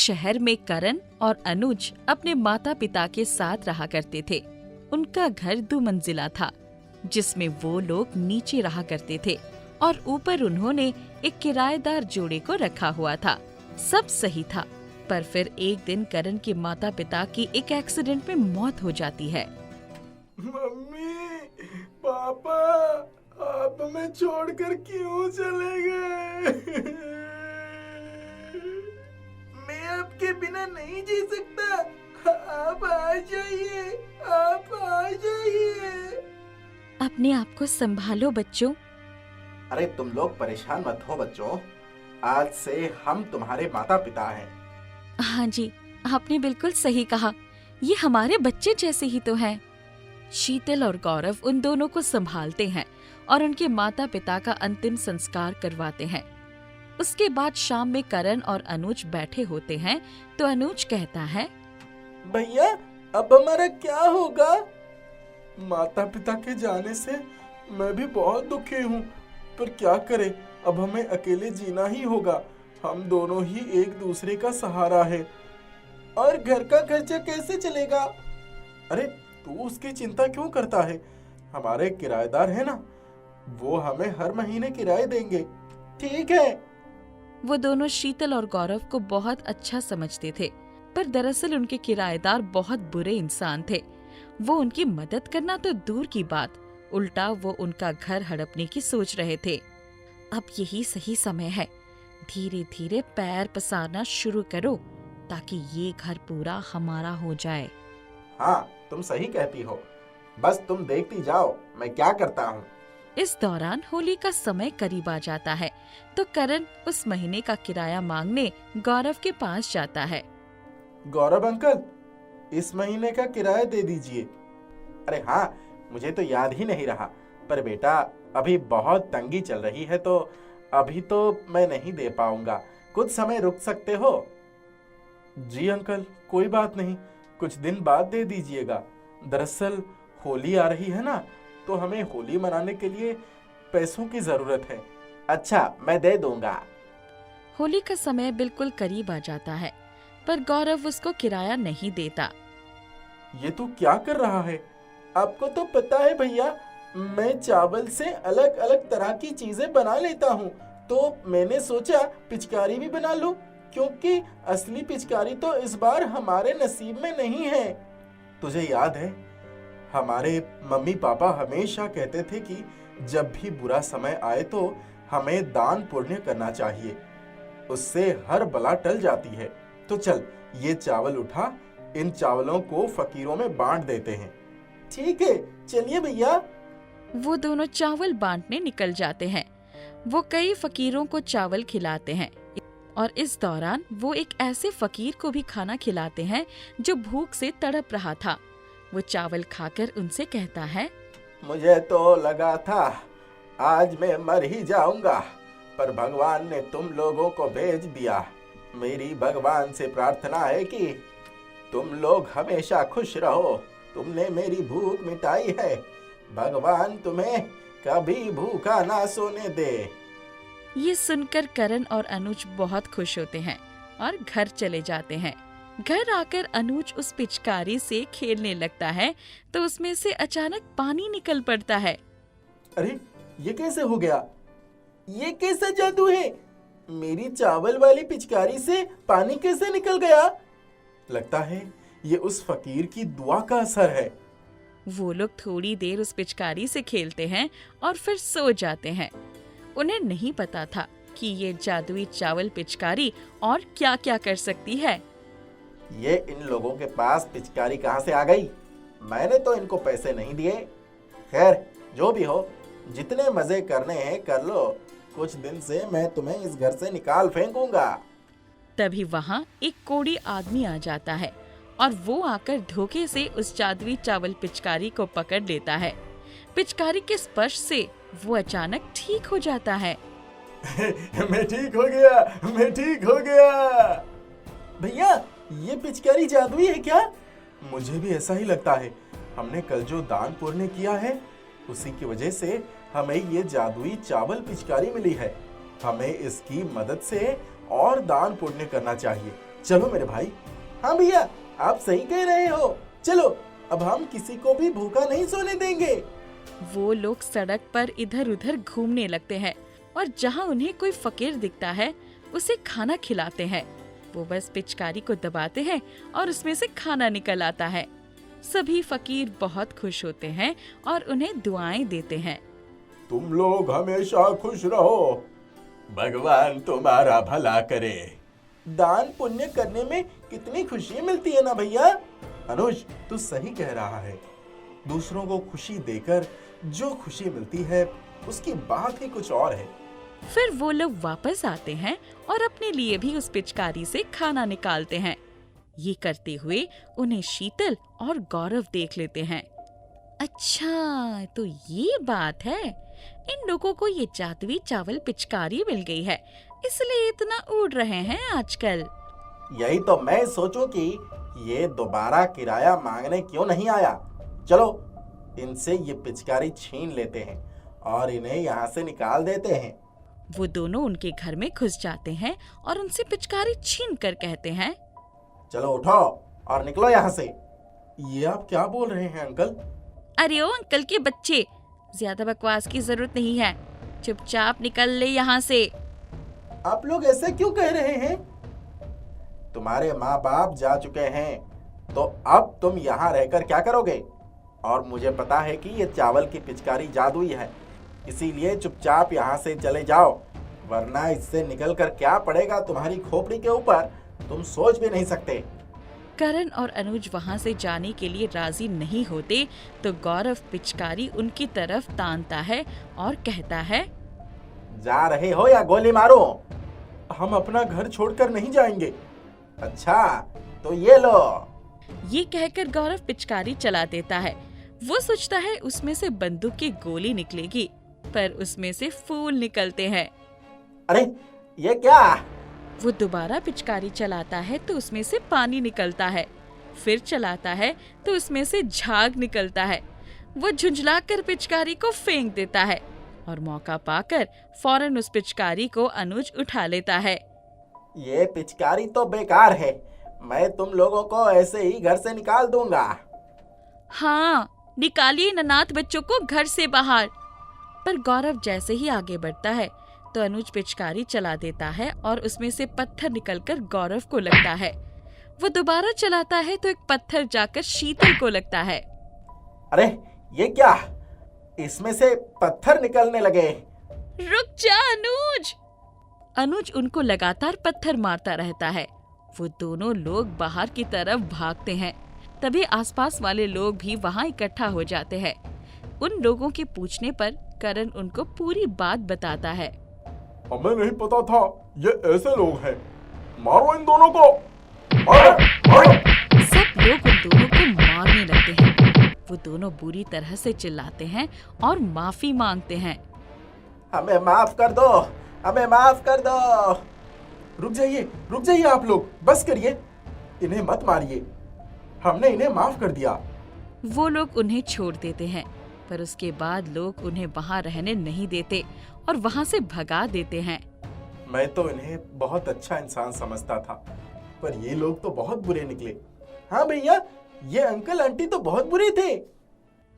शहर में करण और अनुज अपने माता पिता के साथ रहा करते थे। उनका घर 2 मंजिला था, जिसमें वो लोग नीचे रहा करते थे और ऊपर उन्होंने एक किराएदार जोड़े को रखा हुआ था। सब सही था, पर फिर एक दिन करण के माता पिता की एक एक्सीडेंट में मौत हो जाती है। मम्मी, पापा, आप हमें छोड़कर क्यों चले गए? मैं आपके बिना नहीं जी सकता। आप आ जाइए, आप आ जाइए। अपने आप को संभालो बच्चों। अरे तुम लोग परेशान मत हो बच्चों, आज से हम तुम्हारे माता पिता हैं। हाँ जी, आपने बिल्कुल सही कहा, ये हमारे बच्चे जैसे ही तो हैं। शीतल और गौरव उन दोनों को संभालते हैं और उनके माता पिता का अंतिम संस्कार करवाते हैं। उसके बाद शाम में करण और अनुज बैठे होते हैं तो अनुज कहता है, भैया अब हमारा क्या होगा? माता पिता के जाने से मैं भी बहुत दुखी हूँ, पर क्या करें, अब हमें अकेले जीना ही होगा। हम दोनों ही एक दूसरे का सहारा है। और घर का खर्चा कैसे चलेगा? अरे तू उसकी चिंता क्यों करता है? हमारे किराएदार है ना, वो हमें हर महीने किराए देंगे। ठीक है। वो दोनों शीतल और गौरव को बहुत अच्छा समझते थे, पर दरअसल उनके किराएदार बहुत बुरे इंसान थे। वो उनकी मदद करना तो दूर की बात, उल्टा वो उनका घर हड़पने की सोच रहे थे। अब यही सही समय है, धीरे धीरे पैर पसारना शुरू करो ताकि ये घर पूरा हमारा हो जाए। हाँ, तुम सही कहती हो, बस तुम देखती जाओ मैं क्या करता हूँ। इस दौरान होली का समय करीब आ जाता है तो करण उस महीने का किराया मांगने गौरव के पास जाता है। गौरव अंकल, इस महीने का किराया दे दीजिए। अरे हाँ, मुझे तो याद ही नहीं रहा, पर बेटा अभी बहुत तंगी चल रही है तो अभी तो मैं नहीं दे पाऊंगा, कुछ समय रुक सकते हो? जी अंकल, कोई बात नहीं, कुछ दिन बाद दे दीजिएगा। दरअसल होली आ रही है ना, तो हमें होली मनाने के लिए पैसों की जरूरत है। अच्छा, मैं दे दूंगा। होली का समय बिल्कुल करीब आ जाता है, पर गौरव उसको किराया नहीं देता। ये तू क्या कर रहा है? आपको तो पता है भैया, मैं चावल से अलग अलग तरह की चीजें बना लेता हूँ, तो मैंने सोचा पिचकारी भी बना लूं, क्योंकि असली पिचकारी तो इस बार हमारे नसीब में नहीं है। तुझे याद है, हमारे मम्मी पापा हमेशा कहते थे कि जब भी बुरा समय आए तो हमें दान पुण्य करना चाहिए, उससे हर बला टल जाती है। तो चल, ये चावल उठा, इन चावलों को फकीरों में बांट देते हैं। ठीक है, चलिए भैया। वो दोनों चावल बांटने निकल जाते हैं। वो कई फकीरों को चावल खिलाते हैं और इस दौरान वो एक ऐसे फकीर को भी खाना खिलाते हैं जो भूख से तड़प रहा था। वो चावल खाकर उनसे कहता है, मुझे तो लगा था आज मैं मर ही जाऊंगा, पर भगवान ने तुम लोगों को भेज दिया। मेरी भगवान से प्रार्थना है कि तुम लोग हमेशा खुश रहो। तुमने मेरी भूख मिटाई है, भगवान तुम्हें कभी भूखा ना सोने दे। ये सुनकर करण और अनुज बहुत खुश होते हैं और घर चले जाते हैं। घर आकर अनुज उस पिचकारी से खेलने लगता है तो उसमें से अचानक पानी निकल पड़ता है। अरे ये कैसे हो गया? ये कैसा जादू है? मेरी चावल वाली पिचकारी से पानी कैसे निकल गया? लगता है ये उस फकीर की दुआ का असर है। वो लोग थोड़ी देर उस पिचकारी से खेलते हैं और फिर सो जाते हैं। उन्हें नहीं पता था कि ये जादुई चावल पिचकारी और क्या क्या कर सकती है। ये इन लोगों के पास पिचकारी कहाँ से आ गई? मैंने तो इनको पैसे नहीं दिए। खैर, जो भी हो, जितने मजे करने हैं कर लो। कुछ दिन से मैं तुम्हें इस घर से निकाल फेंकूंगा। तभी वहाँ एक कोढ़ी आदमी आ जाता है और वो आकर धोखे से उस जादुई चावल पिचकारी को पकड़ लेता है। पिचकारी के स्पर्श से वो अचानक ठीक हो जाता है। मैं ठीक हो गया, मैं ठीक हो गया। भैया, ये पिचकारी जादुई है क्या? मुझे भी ऐसा ही लगता है। हमने कल जो दान पुण्य किया है, उसी की वजह से हमें ये जादुई चावल पिचकारी मिली है। हमें इसकी मदद से और दान पुण्य करना चाहिए, चलो मेरे भाई। हाँ भैया, आप सही कह रहे हो। चलो, अब हम किसी को भी भूखा नहीं सोने देंगे। वो लोग सड़क पर इधर उधर घूमने लगते हैं और जहाँ उन्हें कोई फकीर दिखता है उसे खाना खिलाते हैं। वो बस पिचकारी को दबाते हैं और उसमें से खाना निकल आता है। सभी फकीर बहुत खुश होते हैं और उन्हें दुआएं देते हैं। तुम लोग हमेशा खुश रहो, भगवान तुम्हारा भला करे। दान पुण्य करने में कितनी खुशी मिलती है ना भैया। अनुज, तू सही कह रहा है। दूसरों को खुशी देकर जो खुशी मिलती है उसकी बात ही कुछ और है। फिर वो लोग वापस आते हैं और अपने लिए भी उस पिचकारी से खाना निकालते हैं। ये करते हुए उन्हें शीतल और गौरव देख लेते हैं। अच्छा, तो ये बात है। इन लोगों को ये जादुई चावल पिचकारी मिल गई है, इसलिए इतना उड़ रहे हैं आजकल। यही तो मैं सोचूं कि ये दोबारा किराया मांगने क्यों नहीं आया। चलो, इनसे ये पिचकारी छीन लेते हैं और इन्हें यहाँ से निकाल देते हैं। वो दोनों उनके घर में घुस जाते हैं और उनसे पिचकारी छीन कर कहते हैं, चलो उठो और निकलो यहाँ से। ये आप क्या बोल रहे हैं अंकल? अरे ओ अंकल के बच्चे, ज्यादा बकवास की जरूरत नहीं है, चुपचाप निकल ले यहाँ से। आप लोग ऐसे क्यों कह रहे हैं? तुम्हारे माँ बाप जा चुके हैं, तो अब तुम यहाँ रहकर क्या करोगे? और मुझे पता है कि ये चावल की पिचकारी जादुई है, इसीलिए चुपचाप यहाँ से चले जाओ, वरना इससे निकलकर क्या पड़ेगा तुम्हारी खोपड़ी के ऊपर, तुम सोच भी नहीं सकते। करण और अनुज वहाँ से जाने के लिए राजी नहीं होते तो गौरव पिचकारी उनकी तरफ तानता है और कहता है, जा रहे हो या गोली मारो? हम अपना घर छोड़कर नहीं जाएंगे। अच्छा, तो ये लो। ये कहकर गौरव पिचकारी चला देता है। वो सोचता है उसमें से बंदूक की गोली निकलेगी, पर उसमें से फूल निकलते हैं। अरे ये क्या? वो दोबारा पिचकारी चलाता है तो उसमें से पानी निकलता है। फिर चलाता है तो उसमें से झाग निकलता है। वो झुंझलाकर पिचकारी को फेंक देता है और मौका पाकर फौरन उस पिचकारी को अनुज उठा लेता है। ये पिचकारी तो बेकार है, मैं तुम लोगों को ऐसे ही घर से निकाल दूंगा। हाँ, निकालिए अनाथ बच्चों को घर से बाहर। पर गौरव जैसे ही आगे बढ़ता है तो अनुज पिचकारी चला देता है और उसमें से पत्थर निकलकर गौरव को लगता है। वो दोबारा चलाता है तो एक पत्थर जाकर शीतल को लगता है। अरे ये क्या? इसमें से पत्थर निकलने लगे। रुक जा अनुज। अनुज उनको लगातार पत्थर मारता रहता है। वो दोनों लोग बाहर की तरफ भागते हैं। तभी आसपास वाले लोग भी वहाँ इकट्ठा हो जाते हैं। उन लोगों के पूछने पर करण उनको पूरी बात बताता है। हमें नहीं पता था ये ऐसे लोग हैं। मारो इन दोनों को। मारो, मारो। सब लोग उन दोनों को मारने लगते हैं। वो दोनों बुरी तरह से चिल्लाते हैं और माफी मांगते हैं। हमें माफ कर दो, हमें माफ कर दो। रुक जाइए आप लोग, बस करिए, इन्हें मत मारिए, हमने इन्हें माफ कर दिया। वो लोग उन्हें छोड़ देते हैं, पर उसके बाद लोग उन्हें वहाँ रहने नहीं देते और वहाँ से भगा देते हैं। मैं तो इन्हें बहुत अच्छा इंसान समझता था, पर ये लोग तो बहुत बुरे निकले। हाँ भैया, ये अंकल आंटी तो बहुत बुरे थे।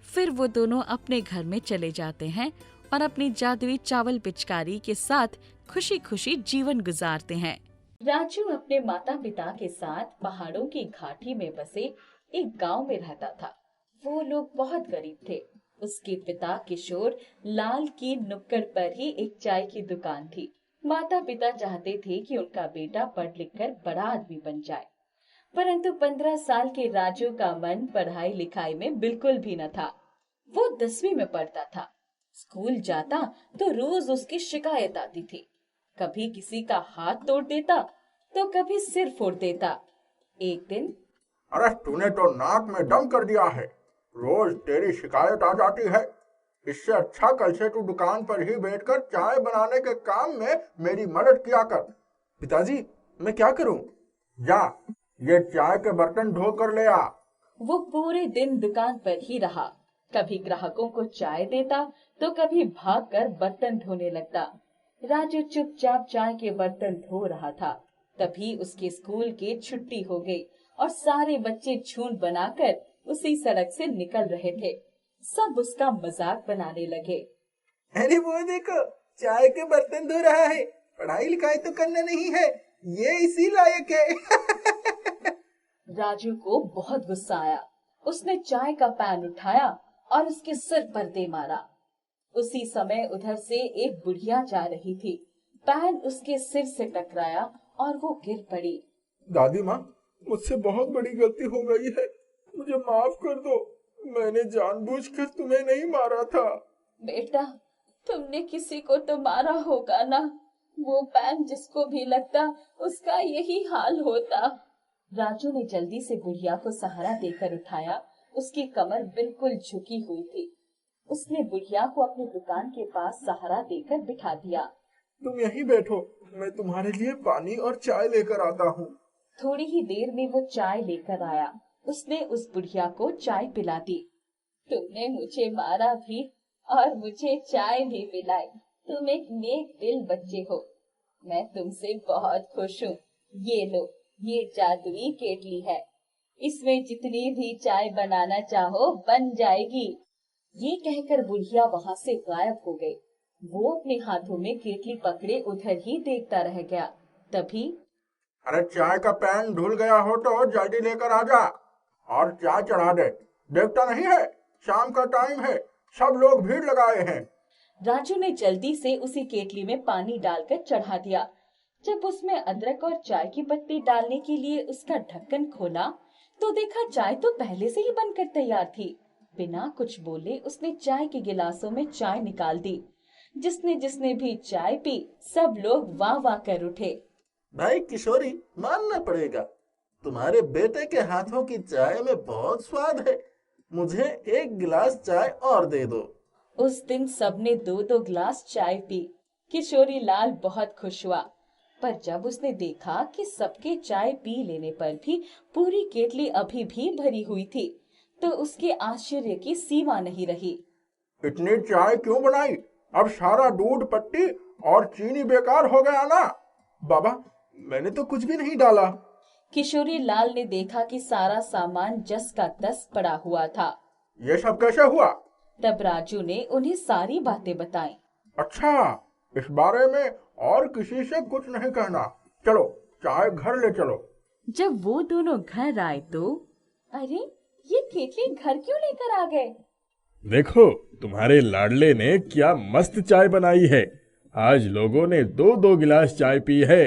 फिर वो दोनों अपने घर में चले जाते हैं और अपनी जादुई चावल पिचकारी के साथ खुशी खुशी जीवन गुजारते हैं। राजू अपने माता पिता के साथ पहाड़ों की घाटी में बसे एक गांव में रहता था। वो लोग बहुत गरीब थे। उसके पिता किशोर लाल की नुक्कड़ पर ही एक चाय की दुकान थी। माता पिता चाहते थे कि उनका बेटा पढ़ लिख कर बड़ा आदमी बन जाए, परंतु 15 साल के राजू का मन पढ़ाई लिखाई में बिल्कुल भी न था। वो 10वीं में पढ़ता था। स्कूल जाता तो रोज उसकी शिकायत आती थी। कभी किसी का हाथ तोड़ देता तो कभी सिर फोड़ देता। एक दिन, अरे तूने तो नाक में दम कर दिया है, रोज तेरी शिकायत आ जाती है। इससे अच्छा कल से तू दुकान पर ही बैठकर चाय बनाने के काम में मेरी मदद किया कर। पिताजी, मैं क्या करूं? जा, ये चाय के बर्तन धो कर ले आ। वो पूरे दिन दुकान पर ही रहा। कभी ग्राहकों को चाय देता तो कभी भागकर बर्तन धोने लगता। राजू चुपचाप चाय के बर्तन धो रहा था। तभी उसके स्कूल की छुट्टी हो गई और सारे बच्चे झुंड बनाकर उसी सड़क से निकल रहे थे। सब उसका मजाक बनाने लगे। अरे वो देखो, चाय के बर्तन धो रहा है, पढ़ाई लिखाई तो करना नहीं है, ये इसी लायक है। राजू को बहुत गुस्सा आया। उसने चाय का पैन उठाया और उसके सिर पर दे मारा। उसी समय उधर से एक बुढ़िया जा रही थी। पैन उसके सिर से टकराया और वो गिर पड़ी। दादी माँ, मुझसे बहुत बड़ी गलती हो गई है, मुझे माफ कर दो। मैंने जानबूझकर तुम्हें नहीं मारा था। बेटा, तुमने किसी को तो मारा होगा ना। वो पैन जिसको भी लगता उसका यही हाल होता। राजू ने जल्दी से बुढ़िया को सहारा देकर उठाया। उसकी कमर बिल्कुल झुकी हुई थी। उसने बुढ़िया को अपनी दुकान के पास सहारा देकर बिठा दिया। तुम यहीं बैठो, मैं तुम्हारे लिए पानी और चाय लेकर आता हूँ। थोड़ी ही देर में वो चाय लेकर आया। उसने उस बुढ़िया को चाय पिला दी। तुमने मुझे मारा भी और मुझे चाय भी पिलाई। तुम एक नेक दिल बच्चे हो। मैं तुमसे बहुत खुश हूँ। ये लो, ये जादुई केतली है। इसमें जितनी भी चाय बनाना चाहो बन जाएगी। ये कहकर बुढ़िया वहाँ से गायब हो गई। वो अपने हाथों में केतली पकड़े उधर ही देखता रह गया। तभी अरे चाय का पैन धुल गया हो तो जल्दी लेकर आ जा और चाय चढ़ा दे। देखता नहीं है, शाम का टाइम है, सब लोग भीड़ लगाए हैं। राजू ने जल्दी से उसी केतली में पानी डालकर चढ़ा दिया। जब उसमें अदरक और चाय की पत्ती डालने के लिए उसका ढक्कन खोला तो देखा चाय तो पहले से ही बनकर तैयार थी। बिना कुछ बोले उसने चाय के गिलासों में चाय निकाल दी। जिसने जिसने भी चाय पी सब लोग वाह वाह कर उठे। भाई किशोरी, मानना पड़ेगा, तुम्हारे बेटे के हाथों की चाय में बहुत स्वाद है। मुझे एक गिलास चाय और दे दो। उस दिन सबने दो दो गिलास चाय पी। किशोरी लाल बहुत खुश हुआ। पर जब उसने देखा कि सबके चाय पी लेने पर भी पूरी केतली अभी भी भरी हुई थी तो उसके आश्चर्य की सीमा नहीं रही। इतनी चाय क्यों बनाई? अब सारा दूध, पत्ती और चीनी बेकार हो गया ना। बाबा, मैंने तो कुछ भी नहीं डाला। किशोरी लाल ने देखा कि सारा सामान जस का तस पड़ा हुआ था। ये सब कैसे हुआ? तब राजू ने उन्हें सारी बातें बताई। अच्छा, इस बारे में और किसी से कुछ नहीं कहना। चलो चाय घर ले चलो। जब वो दोनों घर आए तो अरे, ये केतली घर क्यों लेकर आ गए? देखो, तुम्हारे लाडले ने क्या मस्त चाय बनाई है। आज लोगों ने दो दो गिलास चाय पी है।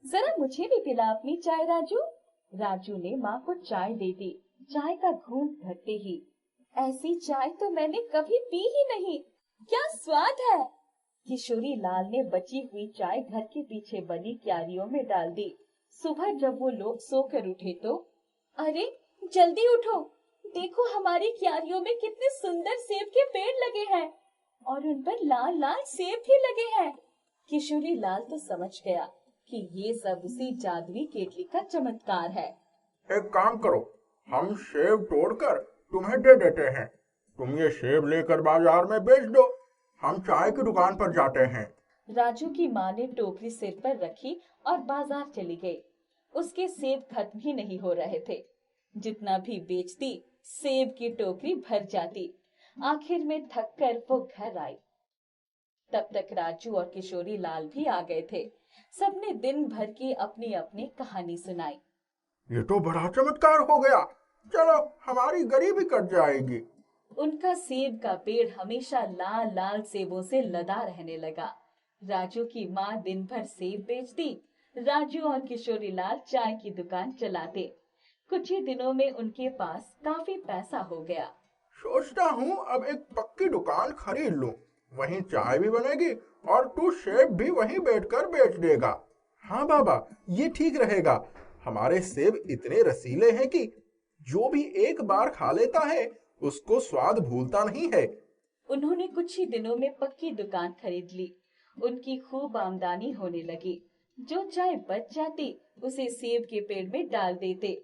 जरा मुझे भी पिला अपनी चाय राजू। राजू ने माँ को चाय दे दी। चाय का घूंट भरते ही ऐसी चाय तो मैंने कभी पी ही नहीं। क्या स्वाद है। किशोरी लाल ने बची हुई चाय घर के पीछे बनी क्यारियों में डाल दी। सुबह जब वो लोग सोकर उठे तो अरे, जल्दी उठो, देखो हमारी क्यारियों में कितने सुंदर सेब के पेड़ लगे हैं और उन पर लाल लाल सेब भी लगे हैं। किशोरी लाल तो समझ गया कि ये सब उसी जादुई केतली का चमत्कार है। एक काम करो, हम सेब तोड़कर तुम्हें दे देते हैं। तुम ये सेब लेकर बाजार में बेच दो। हम चाय की दुकान पर जाते हैं। राजू की माँ ने टोकरी सिर पर रखी और बाजार चली गई। उसके सेब खत्म ही नहीं हो रहे थे। जितना भी बेचती सेब की टोकरी भर जाती। आखिर में थक कर वो घर आई। तब तक राजू और किशोरी लाल भी आ गए थे। सबने दिन भर की अपनी अपनी कहानी सुनाई। ये तो बड़ा चमत्कार हो गया। चलो, हमारी गरीबी कट जाएगी। उनका सेब का पेड़ हमेशा लाल लाल सेबों से लदा रहने लगा। राजू की माँ दिन भर सेब बेचती। राजू और किशोरी लाल चाय की दुकान चलाते। कुछ ही दिनों में उनके पास काफी पैसा हो गया। सोचता हूँ अब एक पक्की दुकान खरीद लूं। वहीं चाय भी बनेगी और तू सेब भी वहीं बैठकर बेच देगा। हाँ बाबा, ये ठीक रहेगा। हमारे सेब इतने रसीले हैं कि जो भी एक बार खा लेता है उसको स्वाद भूलता नहीं है। उन्होंने कुछ ही दिनों में पक्की दुकान खरीद ली। उनकी खूब आमदनी होने लगी। जो चाय बच जाती उसे सेब के पेड़ में डाल देते।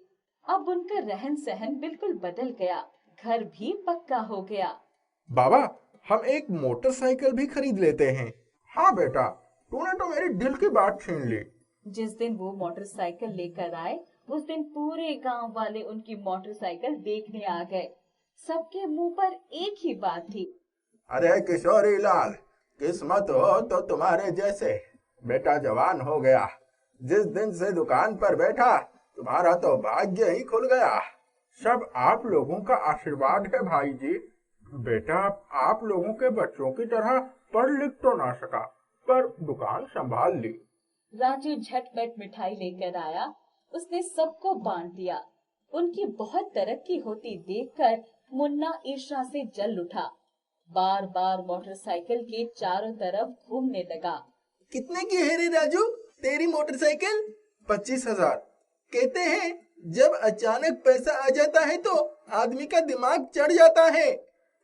अब उनका रहन सहन बिल्कुल बदल गया। घर भी पक्का हो गया। बाबा, हम एक मोटरसाइकिल भी खरीद लेते हैं। हाँ बेटा, तूने तो मेरी दिल की बात छीन ली। जिस दिन वो मोटरसाइकिल लेकर आए उस दिन पूरे गांव वाले उनकी मोटरसाइकिल देखने आ गए। सबके मुंह पर एक ही बात थी, अरे किशोरी लाल, किस्मत हो तो तुम्हारे जैसे, बेटा जवान हो गया। जिस दिन से दुकान पर बैठा तुम्हारा तो भाग्य ही खुल गया। सब आप लोगों का आशीर्वाद है भाई जी। बेटा आप लोगों के बच्चों की तरह पढ़ लिख तो ना सका, पर दुकान संभाल ली। राजू झटपट मिठाई लेकर आया। उसने सबको बांट दिया। उनकी बहुत तरक्की होती देखकर मुन्ना ईर्ष्या से जल उठा। बार बार मोटरसाइकिल के चारों तरफ घूमने लगा। कितने की है रे राजू तेरी मोटरसाइकिल? 25,000। कहते हैं जब अचानक पैसा आ जाता है तो आदमी का दिमाग चढ़ जाता है।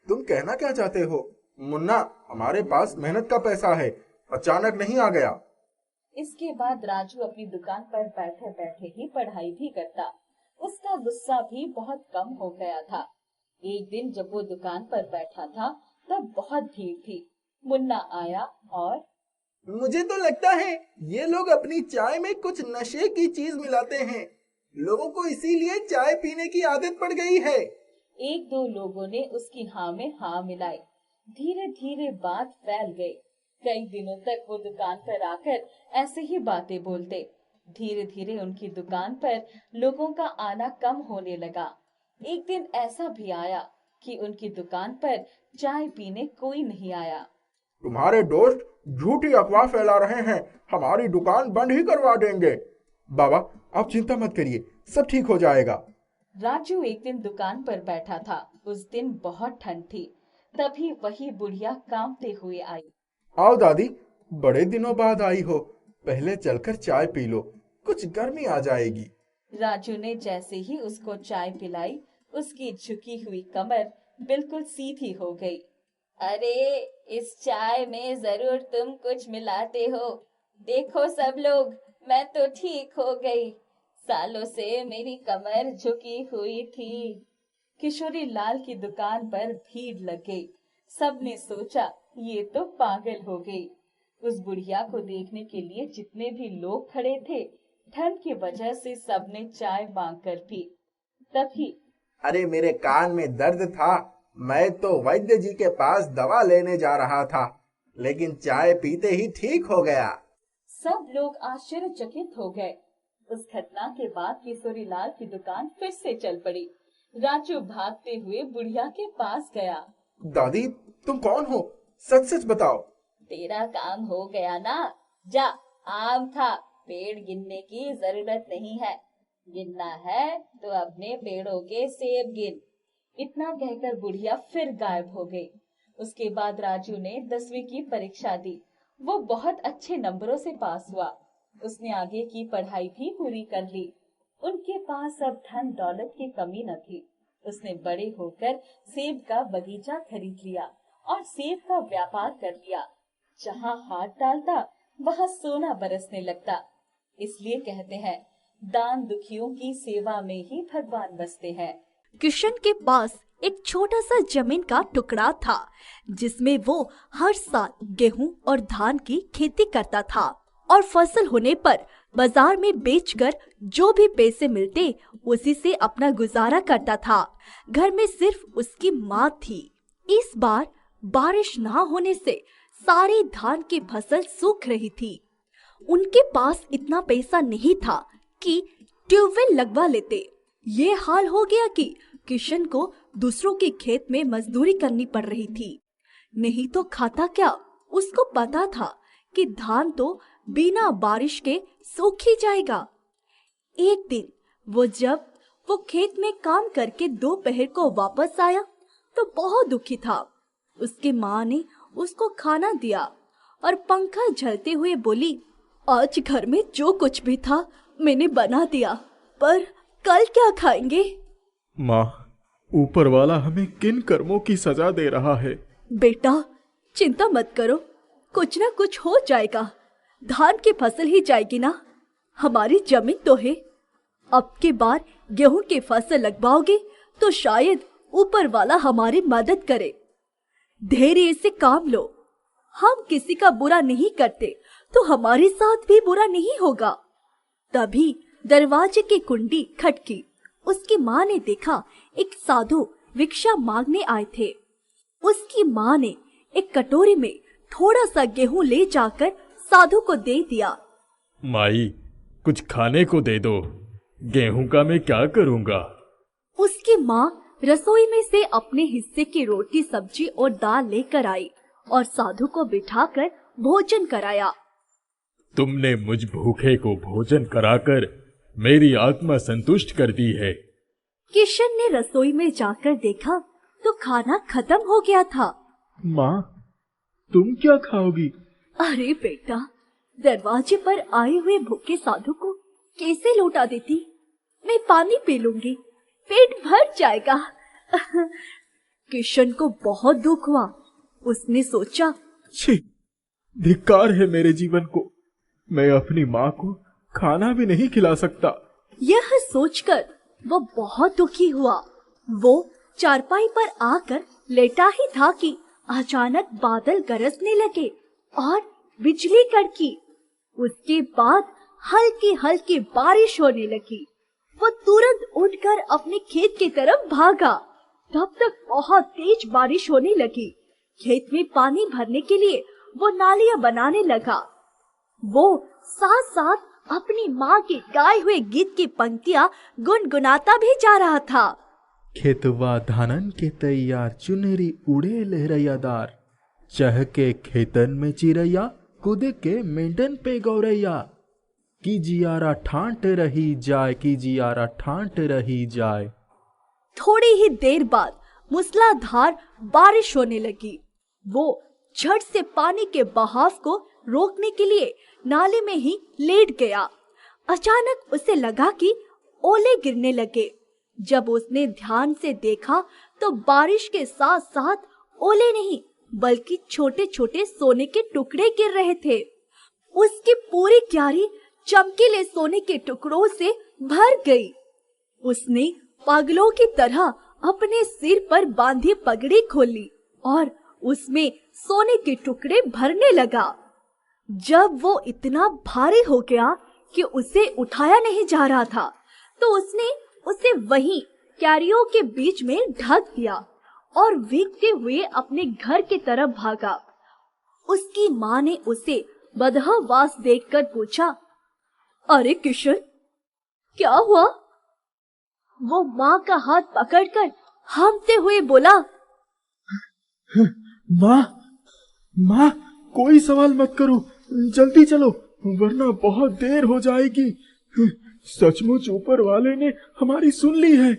तुम कहना क्या चाहते हो? मुन्ना, हमारे पास मेहनत का पैसा है, अचानक नहीं आ गया। इसके बाद राजू अपनी दुकान पर बैठे बैठे ही पढ़ाई भी करता। उसका गुस्सा भी बहुत कम हो गया था। एक दिन जब वो दुकान पर बैठा था तब बहुत भीड़ थी। मुन्ना आया और मुझे तो लगता है ये लोग अपनी चाय में कुछ नशे की चीज मिलाते हैं। लोगों को इसीलिए चाय पीने की आदत पड़ गई है। एक दो लोगों ने उसकी हाँ में हाँ मिलाई। धीरे धीरे बात फैल गई। कई दिनों तक वो दुकान पर आकर ऐसे ही बातें बोलते। धीरे धीरे उनकी दुकान पर लोगों का आना कम होने लगा। एक दिन ऐसा भी आया कि उनकी दुकान पर चाय पीने कोई नहीं आया। तुम्हारे दोस्त झूठी अफवाह फैला रहे हैं, हमारी दुकान बंद ही करवा देंगे। बाबा आप चिंता मत करिए, सब ठीक हो जाएगा। राजू एक दिन दुकान पर बैठा था। उस दिन बहुत ठंड थी। तभी वही बुढ़िया कांपते हुए आई। आओ दादी, बड़े दिनों बाद आई हो, पहले चलकर चाय पी लो, कुछ गर्मी आ जाएगी। राजू ने जैसे ही उसको चाय पिलाई उसकी झुकी हुई कमर बिल्कुल सीधी हो गई। अरे इस चाय में जरूर तुम कुछ मिलाते हो। देखो सब लोग, मैं तो ठीक हो गई। सालों से मेरी कमर झुकी हुई थी। किशोरी लाल की दुकान पर भीड़ लग गई। सबने सोचा ये तो पागल हो गई। उस बुढ़िया को देखने के लिए जितने भी लोग खड़े थे, ठंड की वजह से सबने चाय मांग कर पी। तभी अरे मेरे कान में दर्द था, मैं तो वैद्य जी के पास दवा लेने जा रहा था, लेकिन चाय पीते ही ठीक हो गया। सब लोग आश्चर्यचकित हो गए। उस घटना के बाद किशोरी लाल की दुकान फिर से चल पड़ी। राजू भागते हुए बुढ़िया के पास गया। दादी तुम कौन हो, सच सच बताओ। तेरा काम हो गया ना, जा, आम खा, पेड़ गिनने की जरूरत नहीं है। गिनना है तो अपने पेड़ों के सेब गिन। इतना कहकर बुढ़िया फिर गायब हो गई। उसके बाद राजू ने 10वीं की परीक्षा दी। वो बहुत अच्छे नंबरों से पास हुआ। उसने आगे की पढ़ाई भी पूरी कर ली। उनके पास अब धन दौलत की कमी न थी। उसने बड़े होकर सेब का बगीचा खरीद लिया और सेब का व्यापार कर लिया। जहाँ हाथ डालता वहाँ सोना बरसने लगता। इसलिए कहते हैं दान दुखियों की सेवा में ही भगवान बसते हैं। किशन के पास एक छोटा सा जमीन का टुकड़ा था जिसमें वो हर साल गेहूं और धान की खेती करता था और फसल होने पर बाजार में बेचकर जो भी पैसे मिलते उसी से अपना गुजारा करता था। घर में सिर्फ उसकी माँ थी। इस बार बारिश ना होने से सारी धान की फसल सूख रही थी। उनके पास इतना पैसा नहीं था कि ट्यूबवेल लगवा लेते। ये हाल हो गया कि किशन को दूसरों के खेत में मजदूरी करनी पड़ रही थी। नहीं तो खाता क्या। उसको पता था कि धान तो बिना बारिश के सूख ही जाएगा। एक दिन जब वो खेत में काम करके दोपहर को वापस आया तो बहुत दुखी था। उसके माँ ने उसको खाना दिया और पंखा झलते हुए बोली, आज घर में जो कुछ भी था मैंने बना दिया, पर कल क्या खाएंगे? माँ, ऊपर वाला हमें किन कर्मों की सजा दे रहा है? बेटा चिंता मत करो, कुछ ना कुछ हो जाएगा। धान की फसल ही जाएगी ना, हमारी जमीन तो है। अब की बार गेहूं की फसल लगवाओगे तो शायद ऊपर वाला हमारी मदद करे। धैर्य से काम लो। हम किसी का बुरा नहीं करते तो हमारे साथ भी बुरा नहीं होगा। तभी दरवाजे की कुंडी खटकी। उसकी माँ ने देखा एक साधु भिक्षा मांगने आए थे। उसकी माँ ने एक कटोरी में थोड़ा सा गेहूं ले जाकर साधु को दे दिया। माई, कुछ खाने को दे दो, गेहूं का मैं क्या करूंगा। उसकी माँ रसोई में से अपने हिस्से की रोटी, सब्जी और दाल लेकर आई और साधु को बिठाकर भोजन कराया। तुमने मुझ भूखे को भोजन कराकर मेरी आत्मा संतुष्ट कर दी है। किशन ने रसोई में जाकर देखा तो खाना खत्म हो गया था। माँ, तुम क्या खाओगी? अरे बेटा, दरवाजे पर आए हुए भूखे साधु को कैसे लौटा देती? मैं पानी पी लूंगी, पेट भर जाएगा। किशन को बहुत दुख हुआ। उसने सोचा, छी, धिक्कार है मेरे जीवन को। मैं अपनी माँ को खाना भी नहीं खिला सकता। यह सोचकर वो बहुत दुखी हुआ। वो चारपाई पर आकर लेटा ही था कि अचानक बादल गरजने लगे और बिजली कड़की। उसके बाद हल्की हल्की बारिश होने लगी। वो तुरंत उठकर अपने खेत की तरफ भागा। तब तक बहुत तेज बारिश होने लगी। खेत में पानी भरने के लिए वो नालियां बनाने लगा। वो साथ साथ अपनी माँ के गाए हुए गीत की पंक्तियां गुनगुनाता भी जा रहा था। खेतवा धानन के तैयार, चुनरी उड़े लहरैयादार, चह के खेतन में चिड़ैया, कूद के मेंढन पे गौरैया, की जियारा ठांट रही जाए, की जियारा ठांट रही जाए। थोड़ी ही देर बाद मूसलाधार बारिश होने लगी। वो झट से पानी के बहाव को रोकने के लिए नाले में ही लेट गया। अचानक उसे लगा कि ओले गिरने लगे। जब उसने ध्यान से देखा तो बारिश के साथ साथ ओले नहीं बल्कि छोटे छोटे सोने के टुकड़े गिर रहे थे। उसकी पूरी क्यारी चमकीले सोने के टुकड़ों से भर गई। उसने पागलों की तरह अपने सिर पर बांधी पगड़ी खोली और उसमें सोने के टुकड़े भरने लगा। जब वो इतना भारी हो गया कि उसे उठाया नहीं जा रहा था, तो उसने उसे वहीं क्यारियों के बीच में ढक दिया और भीगते हुए अपने घर की तरफ भागा। उसकी माँ ने उसे बदहवास देखकर पूछा, अरे किशन, क्या हुआ? वो माँ का हाथ पकड़कर हांफते हुए बोला, माँ, कोई सवाल मत करो, जल्दी चलो, वरना बहुत देर हो जाएगी। सचमुच ऊपर वाले ने हमारी सुन ली है,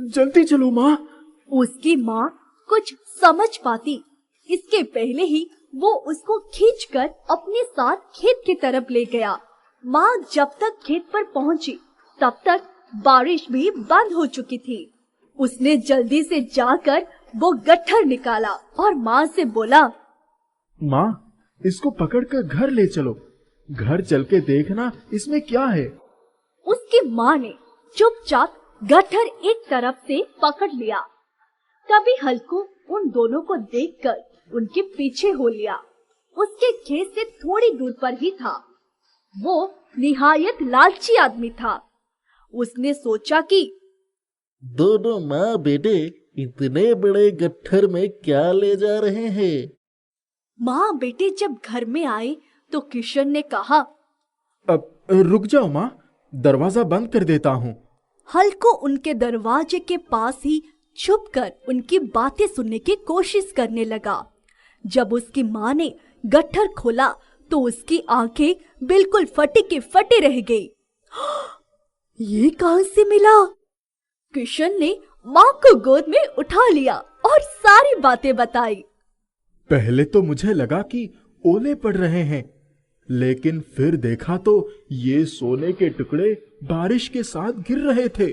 जल्दी चलो माँ। उसकी माँ कुछ समझ पाती इसके पहले ही वो उसको खींचकर अपने साथ खेत की तरफ ले गया। माँ जब तक खेत पर पहुँची तब तक बारिश भी बंद हो चुकी थी। उसने जल्दी से जाकर वो गट्ठर निकाला और माँ से बोला, माँ, इसको पकड़कर घर ले चलो, घर चल के देखना इसमें क्या है। उसकी माँ ने चुपचाप गट्ठर एक तरफ से पकड़ लिया। तभी हल्कू उन दोनों को देखकर उनके पीछे हो लिया। उसके खेत से थोड़ी दूर पर ही था। वो निहायत लालची आदमी था। उसने सोचा कि दोनों माँ बेटे इतने बड़े गट्ठर में क्या ले जा रहे हैं? माँ बेटे जब घर में आए तो किशन ने कहा, अब रुक जाओ माँ, दरवाजा बंद कर देता हूँ। हल्को उनके दरवाजे के पास ही छुपकर उनकी बातें सुनने की कोशिश करने लगा। जब उसकी माँ ने गट्ठर खोला तो उसकी आंखें बिल्कुल फटी की फटी रह गई। ये कहां से मिला? किशन ने माँ को गोद में उठा लिया और सारी बातें बताई। पहले तो मुझे लगा कि ओले पड़ रहे हैं, लेकिन फिर देखा तो ये सोने के टुकड़े बारिश के साथ गिर रहे थे।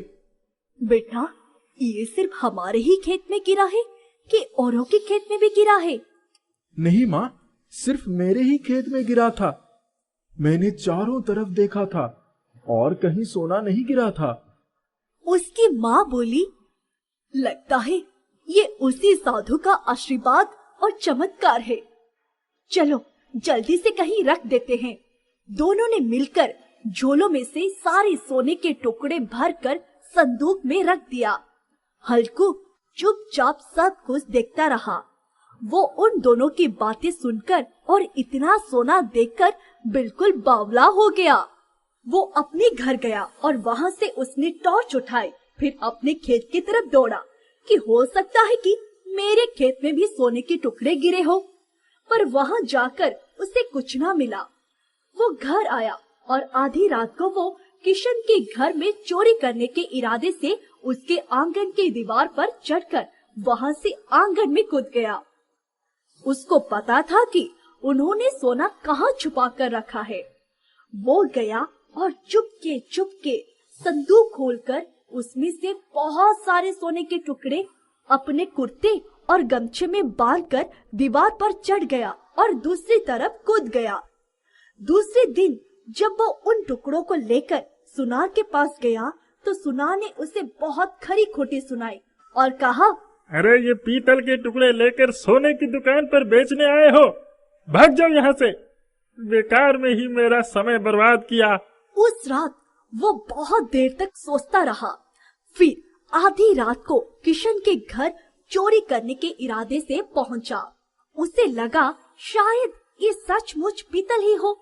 बेटा, ये सिर्फ हमारे ही खेत में गिरा है कि औरों के खेत में भी गिरा है? नहीं माँ, सिर्फ मेरे ही खेत में गिरा था। मैंने चारों तरफ देखा था और कहीं सोना नहीं गिरा था। उसकी माँ बोली, लगता है ये उसी साधु का आशीर्वाद और चमत्कार है। चलो जल्दी से कहीं रख देते हैं। दोनों ने मिलकर झोलों में से सारे सोने के टुकड़े भरकर संदूक में रख दिया। हल्कू चुपचाप सब कुछ देखता रहा। वो उन दोनों की बातें सुनकर और इतना सोना देखकर बिल्कुल बावला हो गया। वो अपने घर गया और वहाँ से उसने टॉर्च उठाई, फिर अपने खेत की तरफ दौड़ा कि हो सकता है कि मेरे खेत में भी सोने के टुकड़े गिरे हो। पर वहाँ जाकर उसे कुछ न मिला। वो घर आया और आधी रात को वो किशन के घर में चोरी करने के इरादे से उसके आंगन की दीवार पर चढ़कर वहाँ से आंगन में कूद गया। उसको पता था कि उन्होंने सोना कहाँ छुपा कर रखा है। वो गया और चुपके चुपके संदूक खोलकर उसमें से बहुत सारे सोने के टुकड़े अपने कुर्ते और गमछे में बांधकर दीवार पर चढ़ गया और दूसरी तरफ कूद गया। दूसरे दिन जब वो उन टुकड़ों को लेकर सुनार के पास गया तो सुनार ने उसे बहुत खरी खोटी सुनाई और कहा, अरे ये पीतल के टुकड़े लेकर सोने की दुकान पर बेचने आए हो, भाग जाओ यहाँ से, बेकार में ही मेरा समय बर्बाद किया। उस रात वो बहुत देर तक सोचता रहा। फिर आधी रात को किशन के घर चोरी करने के इरादे से पहुंचा। उसे लगा शायद ये सचमुच पीतल ही हो।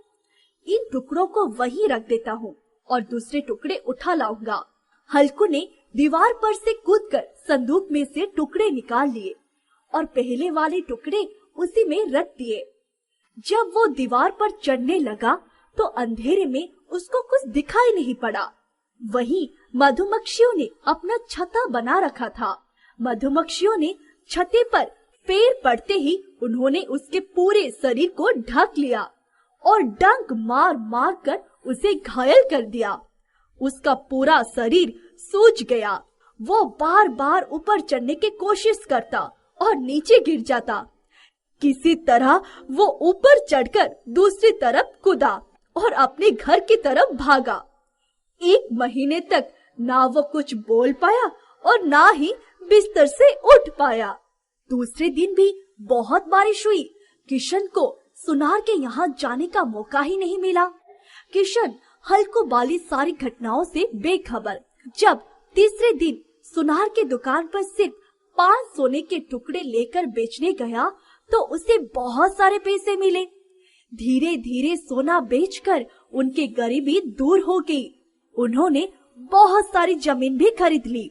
इन टुकड़ों को वहीं रख देता हूँ और दूसरे टुकड़े उठा लाऊंगा। हल्कू ने दीवार पर से कूदकर संदूक में से टुकड़े निकाल लिए और पहले वाले टुकड़े उसी में रख दिए। जब वो दीवार पर चढ़ने लगा तो अंधेरे में उसको कुछ दिखाई नहीं पड़ा। वहीं मधुमक्खियों ने अपना छत्ता बना रखा था। मधुमक्खियों ने छत्ते पर पैर पड़ते ही उन्होंने उसके पूरे शरीर को ढक लिया और डंक मार मार कर उसे घायल कर दिया। उसका पूरा शरीर सूज गया। वो बार बार ऊपर चढ़ने की कोशिश करता और नीचे गिर जाता। किसी तरह वो ऊपर चढ़कर दूसरी तरफ कूदा और अपने घर की तरफ भागा। 1 महीने तक ना वो कुछ बोल पाया और ना ही बिस्तर से उठ पाया। दूसरे दिन भी बहुत बारिश हुई। किशन को सुनार के यहाँ जाने का मौका ही नहीं मिला। किशन हल्को वाली सारी घटनाओं से बेखबर। जब तीसरे दिन सुनार के दुकान पर सिर्फ 5 सोने के टुकड़े लेकर बेचने गया तो उसे बहुत सारे पैसे मिले। धीरे धीरे सोना बेचकर उनकी गरीबी दूर हो गई। उन्होंने बहुत सारी जमीन भी खरीद ली।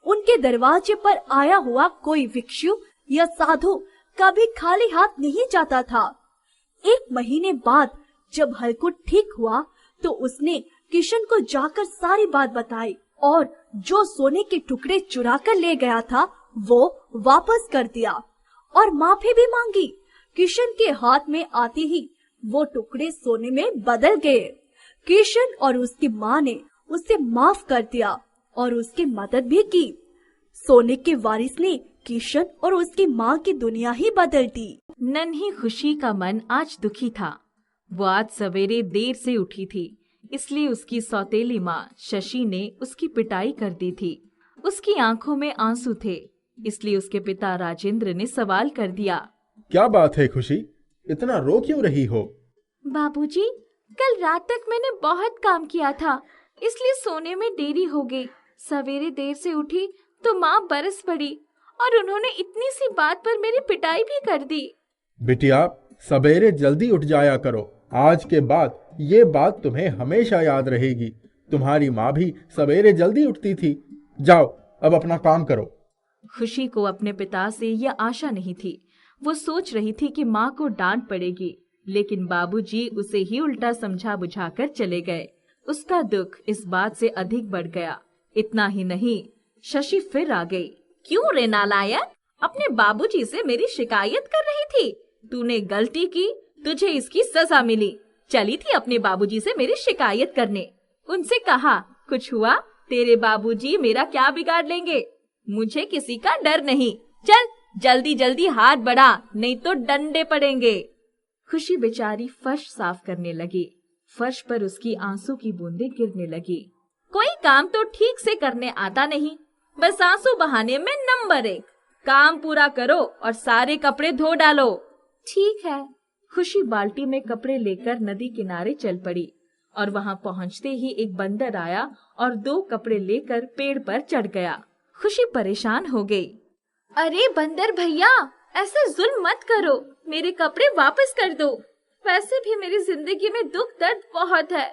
उनके दरवाजे पर आया हुआ कोई भिक्षु या साधु कभी खाली हाथ नहीं जाता था। 1 महीने बाद जब हल्कू ठीक हुआ तो उसने किशन को जाकर सारी बात बताई और जो सोने के टुकड़े चुरा कर ले गया था वो वापस कर दिया और माफी भी मांगी। किशन के हाथ में आते ही वो टुकड़े सोने में बदल गए। किशन और उसकी माँ ने उसे माफ कर दिया और उसकी मदद भी की। सोने के वारिस ने किशन और उसकी माँ की दुनिया ही बदल दी। नन्ही खुशी का मन आज दुखी था। वो आज सवेरे देर से उठी थी, इसलिए उसकी सौतेली माँ शशि ने उसकी पिटाई कर दी थी। उसकी आंखों में आंसू थे, इसलिए उसके पिता राजेंद्र ने सवाल कर दिया, क्या बात है खुशी, इतना रो क्यों रही हो? बाबूजी, कल रात तक मैंने बहुत काम किया था, इसलिए सोने में देरी हो गई। सवेरे देर से उठी तो माँ बरस पड़ी और उन्होंने इतनी सी बात पर मेरी पिटाई भी कर दी। बिटिया, सवेरे जल्दी उठ जाया करो। आज के बाद ये बात तुम्हें हमेशा याद रहेगी। तुम्हारी माँ भी सवेरे जल्दी उठती थी। जाओ, अब अपना काम करो। खुशी को अपने पिता से यह आशा नहीं थी। वो सोच रही थी कि माँ को डांट पड़ेगी, लेकिन बाबूजी उसे ही उल्टा समझा बुझाकर चले गए। उसका दुख इस बात से अधिक बढ़ गया। इतना ही नहीं, शशि फिर आ गई। क्यों रे नालायक, अपने बाबूजी से मेरी शिकायत कर रही थी? तूने गलती की, तुझे इसकी सजा मिली। चली थी अपने बाबूजी से मेरी शिकायत करने। उनसे कहा, कुछ हुआ तेरे बाबूजी मेरा क्या बिगाड़ लेंगे? मुझे किसी का डर नहीं। चल जल्दी जल्दी हाथ बढ़ा, नहीं तो डंडे पड़ेंगे। खुशी बेचारी फर्श साफ करने लगी। फर्श पर उसकी आंसू की बूंदें गिरने लगी। कोई काम तो ठीक से करने आता नहीं, बस आंसू बहाने में नंबर 1। काम पूरा करो और सारे कपड़े धो डालो। ठीक है। खुशी बाल्टी में कपड़े लेकर नदी किनारे चल पड़ी और वहाँ पहुँचते ही एक बंदर आया और 2 कपड़े लेकर पेड़ पर चढ़ गया। खुशी परेशान हो गई। अरे बंदर भैया, ऐसा जुल्म मत करो, मेरे कपड़े वापस कर दो। वैसे भी मेरी जिंदगी में दुख दर्द बहुत है,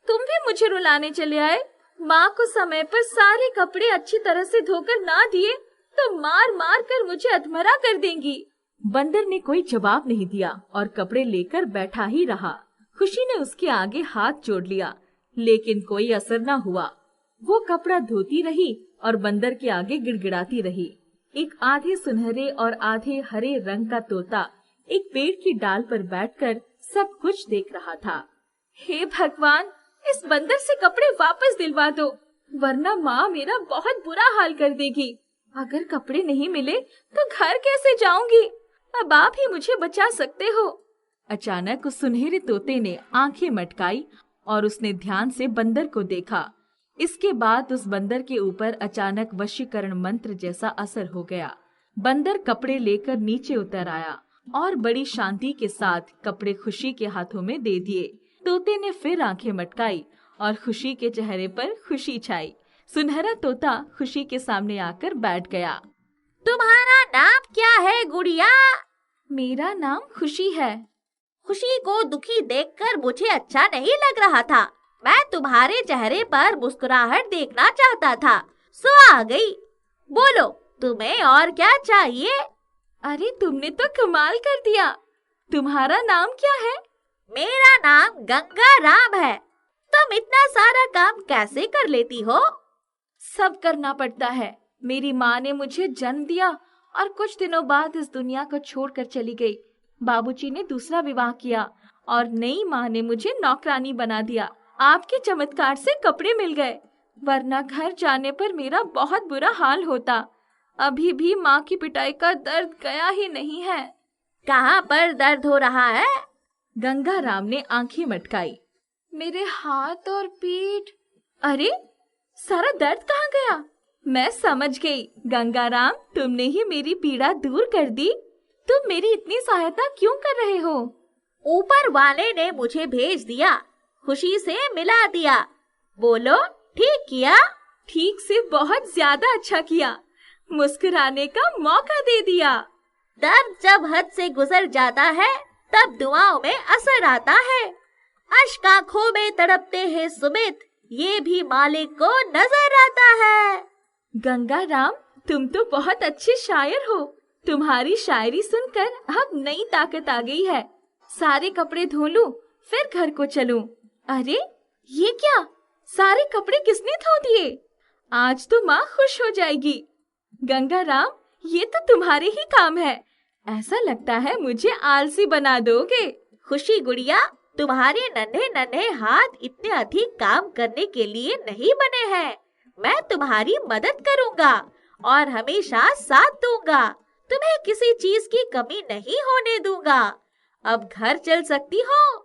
तुम भी मुझे रुलाने चले आए। माँ को समय पर सारे कपड़े अच्छी तरह से धोकर ना दिए तो मार मार कर मुझे अधमरा कर देंगी। बंदर ने कोई जवाब नहीं दिया और कपड़े लेकर बैठा ही रहा। खुशी ने उसके आगे हाथ जोड़ लिया, लेकिन कोई असर न हुआ। वो कपड़ा धोती रही और बंदर के आगे गिड़गिड़ाती रही। एक आधे सुनहरे और आधे हरे रंग का तोता एक पेड़ की डाल पर बैठकर सब कुछ देख रहा था। हे भगवान, इस बंदर से कपड़े वापस दिलवा दो, वरना माँ मेरा बहुत बुरा हाल कर देगी। अगर कपड़े नहीं मिले तो घर कैसे जाऊंगी? अब आप ही मुझे बचा सकते हो। अचानक उस सुनहरे तोते ने आंखें मटकाई और उसने ध्यान से बंदर को देखा। इसके बाद उस बंदर के ऊपर अचानक वशीकरण मंत्र जैसा असर हो गया। बंदर कपड़े लेकर नीचे उतर आया और बड़ी शांति के साथ कपड़े खुशी के हाथों में दे दिए। तोते ने फिर आंखें मटकाई और खुशी के चेहरे पर खुशी छाई। सुनहरा तोता खुशी के सामने आकर बैठ गया। तुम्हारा नाम क्या है गुड़िया? मेरा नाम खुशी है। खुशी को दुखी देखकर मुझे अच्छा नहीं लग रहा था। मैं तुम्हारे चेहरे पर मुस्कुराहट देखना चाहता था, सो आ गई। बोलो, तुम्हें और क्या चाहिए? अरे तुमने तो कमाल कर दिया। तुम्हारा नाम क्या है? मेरा नाम गंगा राम है। तुम इतना सारा काम कैसे कर लेती हो? सब करना पड़ता है। मेरी माँ ने मुझे जन्म दिया और कुछ दिनों बाद इस दुनिया को छोड़कर चली गई। बाबूजी ने दूसरा विवाह किया और नई माँ ने मुझे नौकरानी बना दिया। आपके चमत्कार से कपड़े मिल गए, वरना घर जाने पर मेरा बहुत बुरा हाल होता। अभी भी माँ की पिटाई का दर्द गया ही नहीं है। कहाँ पर दर्द हो रहा है? गंगा राम ने आंखें मटकाई। मेरे हाथ और पीठ। अरे सारा दर्द कहाँ गया? मैं समझ गई। गंगा राम, तुमने ही मेरी पीड़ा दूर कर दी। तुम मेरी इतनी सहायता क्यों कर रहे हो? ऊपर वाले ने मुझे भेज दिया, खुशी से मिला दिया। बोलो, ठीक किया? ठीक से बहुत ज्यादा अच्छा किया। मुस्कुराने का मौका दे दिया। दर्द जब हद से गुजर जाता है तब दुआओं में असर आता है। अश्क आंखों में तड़पते हैं सुमित, ये भी मालिक को नजर आता है। गंगा राम, तुम तो बहुत अच्छे शायर हो। तुम्हारी शायरी सुनकर अब नई ताकत आ गई है। सारे कपड़े धो लूं, फिर घर को चलूं। अरे ये क्या? सारे कपड़े किसने धो दिए? आज तो माँ खुश हो जाएगी। गंगा राम, ये तो तुम्हारे ही काम है। ऐसा लगता है मुझे आलसी बना दोगे। खुशी गुड़िया, तुम्हारे नन्हे नन्हे हाथ इतने अधिक काम करने के लिए नहीं बने हैं। मैं तुम्हारी मदद करूँगा और हमेशा साथ दूंगा। तुम्हें किसी चीज की कमी नहीं होने दूंगा। अब घर चल सकती हो।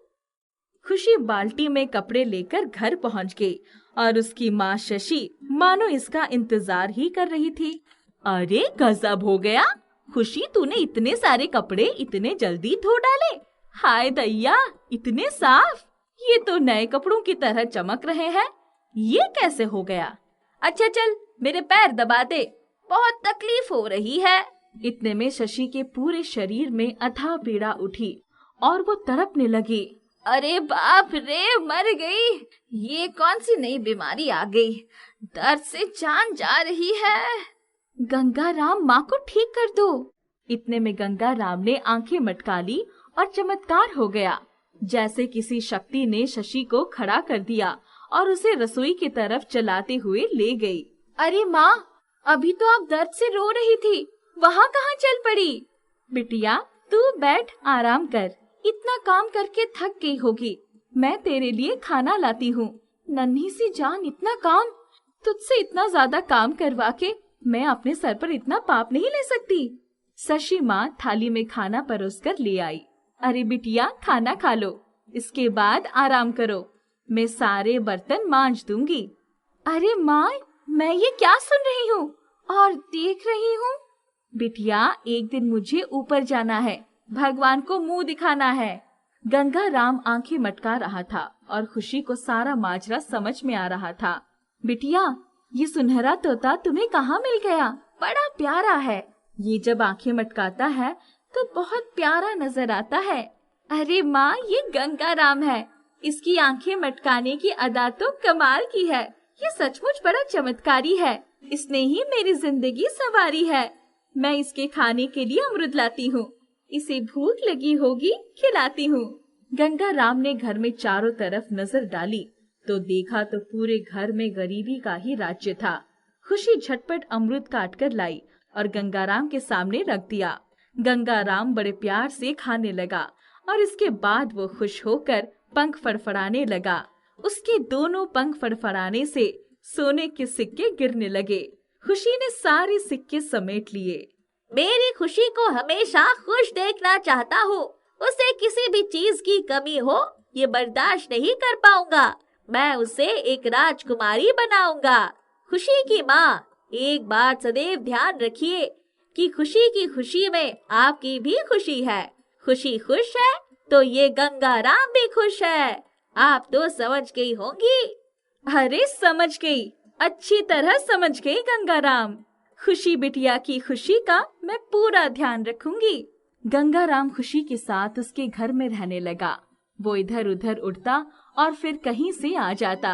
खुशी बाल्टी में कपड़े लेकर घर पहुंच गई और उसकी माँ शशि मानो इसका इंतजार ही कर रही थी। अरे गजब हो गया खुशी, तूने इतने सारे कपड़े इतने जल्दी धो डाले। हाय दैया, इतने साफ, ये तो नए कपड़ों की तरह चमक रहे हैं। ये कैसे हो गया? अच्छा चल, मेरे पैर दबा दे, बहुत तकलीफ हो रही है। इतने में शशि के पूरे शरीर में अथाह पीड़ा उठी और वो तड़पने लगी। अरे बाप रे, मर गई। ये कौन सी नई बीमारी आ गई? दर्द से जान जा रही है। गंगा राम, माँ को ठीक कर दो। इतने में गंगा राम ने आंखें मटका ली और चमत्कार हो गया। जैसे किसी शक्ति ने शशि को खड़ा कर दिया और उसे रसोई की तरफ चलाते हुए ले गई। अरे माँ, अभी तो आप दर्द से रो रही थी, वहाँ कहाँ चल पड़ी? बिटिया तू बैठ, आराम कर। इतना काम करके थक गई होगी, मैं तेरे लिए खाना लाती हूँ। नन्ही सी जान, इतना काम, तुझसे इतना ज्यादा काम करवा के मैं अपने सर पर इतना पाप नहीं ले सकती। शशि माँ थाली में खाना परोसकर ले आई। अरे बिटिया, खाना खा लो, इसके बाद आराम करो, मैं सारे बर्तन मांज दूंगी। अरे माँ, मैं ये क्या सुन रही हूँ और देख रही हूँ? बिटिया, एक दिन मुझे ऊपर जाना है, भगवान को मुंह दिखाना है। गंगाराम आंखें मटका रहा था और खुशी को सारा माजरा समझ में आ रहा था। बिटिया, ये सुनहरा तोता तुम्हें कहाँ मिल गया? बड़ा प्यारा है। ये जब आंखें मटकाता है तो बहुत प्यारा नजर आता है। अरे माँ, ये गंगाराम है। इसकी आंखें मटकाने की अदा तो कमाल की है। ये सचमुच बड़ा चमत्कारी है। इसने ही मेरी जिंदगी संवारी है। मैं इसके खाने के लिए अमरूद लाती हूँ। इसे भूख लगी होगी, खिलाती हूँ। गंगाराम ने घर में चारों तरफ नजर डाली तो देखा तो पूरे घर में गरीबी का ही राज्य था। खुशी झटपट अमरूद काट कर लाई और गंगाराम के सामने रख दिया। गंगाराम बड़े प्यार से खाने लगा और इसके बाद वो खुश होकर पंख फड़फड़ाने लगा। उसके दोनों पंख फड़फड़ाने से सोने के सिक्के गिरने लगे। खुशी ने सारे सिक्के समेट लिए। मेरी खुशी को हमेशा खुश देखना चाहता हूँ। उसे किसी भी चीज की कमी हो ये बर्दाश्त नहीं कर पाऊंगा। मैं उसे एक राजकुमारी बनाऊंगा। खुशी की माँ, एक बात सदैव ध्यान रखिए कि खुशी की खुशी में आपकी भी खुशी है। खुशी खुश है तो ये गंगाराम भी खुश है। आप तो समझ गई होंगी। अरे समझ गई, अच्छी तरह समझ गई गंगाराम। खुशी बिटिया की खुशी का मैं पूरा ध्यान रखूंगी। गंगाराम खुशी के साथ उसके घर में रहने लगा। वो इधर उधर उड़ता और फिर कहीं से आ जाता।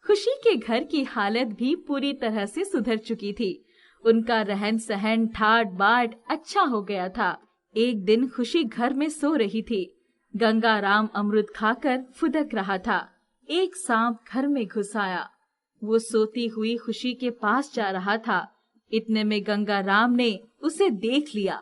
खुशी के घर की हालत भी पूरी तरह से सुधर चुकी थी। उनका रहन सहन ठाट बाट अच्छा हो गया था। एक दिन खुशी घर में सो रही थी। गंगाराम अमरूद खाकर फुदक रहा था। एक सांप घर में घुस आया। वो सोती हुई खुशी के पास जा रहा था। इतने में गंगाराम ने उसे देख लिया।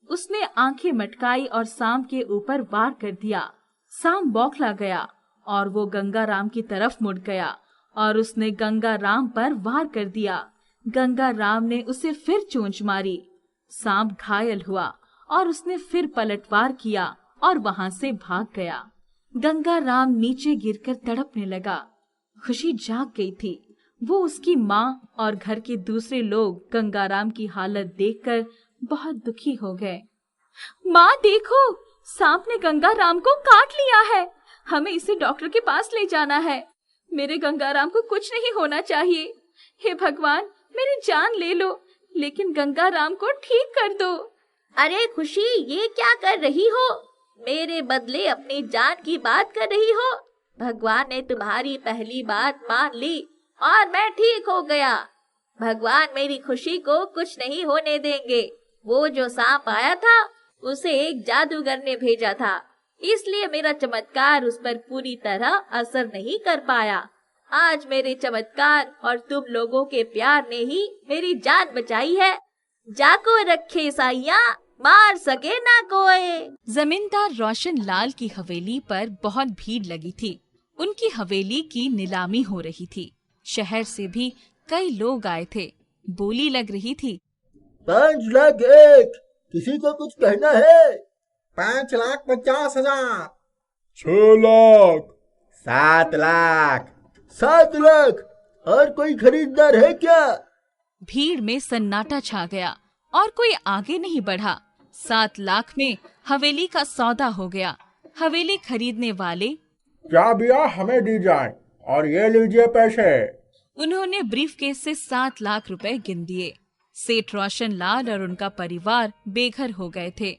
उसने आंखें मटकाई और सांप के ऊपर वार कर दिया। सांप बौखला गया और वो गंगाराम की तरफ मुड़ गया और उसने गंगाराम पर वार कर दिया। गंगाराम ने उसे फिर चोंच मारी। सांप घायल हुआ और उसने फिर पलटवार किया और वहां से भाग गया। गंगाराम नीचे गिरकर तड़पने लगा। खुशी जाग गई थी। वो, उसकी माँ और घर के दूसरे लोग गंगाराम की हालत देखकर बहुत दुखी हो गए। माँ देखो, सांप ने गंगाराम को काट लिया है। हमें इसे डॉक्टर के पास ले जाना है। मेरे गंगाराम को कुछ नहीं होना चाहिए। हे भगवान, मेरी जान ले लो, लेकिन गंगाराम को ठीक कर दो। अरे खुशी, ये क्या कर रही हो? मेरे बदले अपनी जान की बात कर रही हो? भगवान ने तुम्हारी पहली बात मान ली और मैं ठीक हो गया। भगवान मेरी खुशी को कुछ नहीं होने देंगे। वो जो सांप आया था उसे एक जादूगर ने भेजा था, इसलिए मेरा चमत्कार उस पर पूरी तरह असर नहीं कर पाया। आज मेरे चमत्कार और तुम लोगों के प्यार ने ही मेरी जान बचाई है। जाको रखे साइया, मार सके ना कोई। जमींदार रोशन लाल की हवेली पर बहुत भीड़ लगी थी। उनकी हवेली की नीलामी हो रही थी। शहर से भी कई लोग आए थे। बोली लग रही थी, 5 लाख एक, किसी को कुछ कहना है? 5,50,000, 6 लाख, 7 लाख, 7 लाख। और कोई खरीददार है क्या? भीड़ में सन्नाटा छा गया और कोई आगे नहीं बढ़ा। 7 लाख में हवेली का सौदा हो गया। हवेली खरीदने वाले, क्या भैया हमें दी जाए और ये लीजिए पैसे। उन्होंने ब्रीफकेस से 7 लाख रुपए गिन दिए। सेठ रोशन लाल और उनका परिवार बेघर हो गए थे।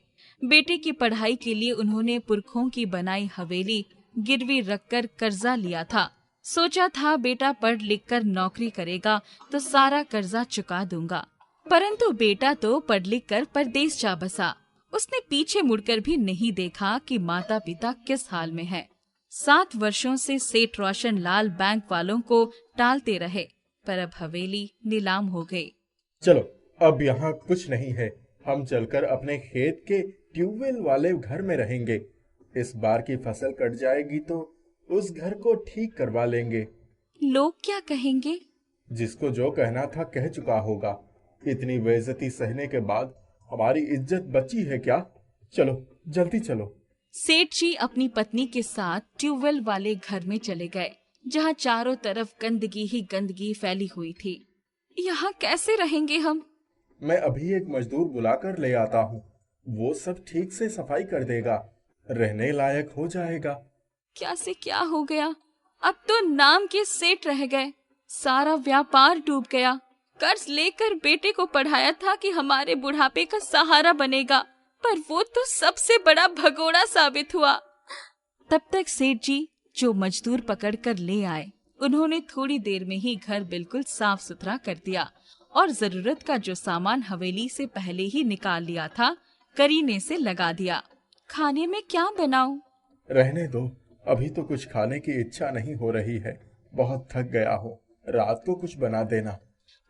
बेटे की पढ़ाई के लिए उन्होंने पुरखों की बनाई हवेली गिरवी रखकर कर्जा लिया था। सोचा था बेटा पढ़ लिख कर नौकरी करेगा तो सारा कर्जा चुका दूंगा, परंतु बेटा तो पढ़ लिख कर परदेश जा बसा। उसने पीछे मुड़कर भी नहीं देखा कि माता पिता किस हाल में हैं। 7 वर्षों से सेठ रोशन लाल बैंक वालों को टालते रहे, पर अब हवेली नीलाम हो गई। चलो अब यहाँ कुछ नहीं है, हम चलकर अपने खेत के ट्यूबवेल वाले घर में रहेंगे। इस बार की फसल कट जाएगी तो उस घर को ठीक करवा लेंगे। लोग क्या कहेंगे? जिसको जो कहना था कह चुका होगा। इतनी बेइज्जती सहने के बाद हमारी इज्जत बची है क्या? चलो जल्दी चलो। सेठ जी अपनी पत्नी के साथ ट्यूबवेल वाले घर में चले गए, जहाँ चारों तरफ गंदगी ही गंदगी फैली हुई थी। यहाँ कैसे रहेंगे हम? मैं अभी एक मजदूर बुलाकर ले आता हूँ, वो सब ठीक से सफाई कर देगा। रहने लायक हो जाएगा। क्या से क्या हो गया, अब तो नाम के सेठ रह गए। सारा व्यापार डूब गया। कर्ज लेकर बेटे को पढ़ाया था कि हमारे बुढ़ापे का सहारा बनेगा, पर वो तो सबसे बड़ा भगोड़ा साबित हुआ। तब तक सेठ जी जो मजदूर पकड़कर ले आए, उन्होंने थोड़ी देर में ही घर बिल्कुल साफ सुथरा कर दिया और जरूरत का जो सामान हवेली से पहले ही निकाल लिया था, करीने से लगा दिया। खाने में क्या बनाऊं? रहने दो, अभी तो कुछ खाने की इच्छा नहीं हो रही है। बहुत थक गया हूँ, रात को कुछ बना देना।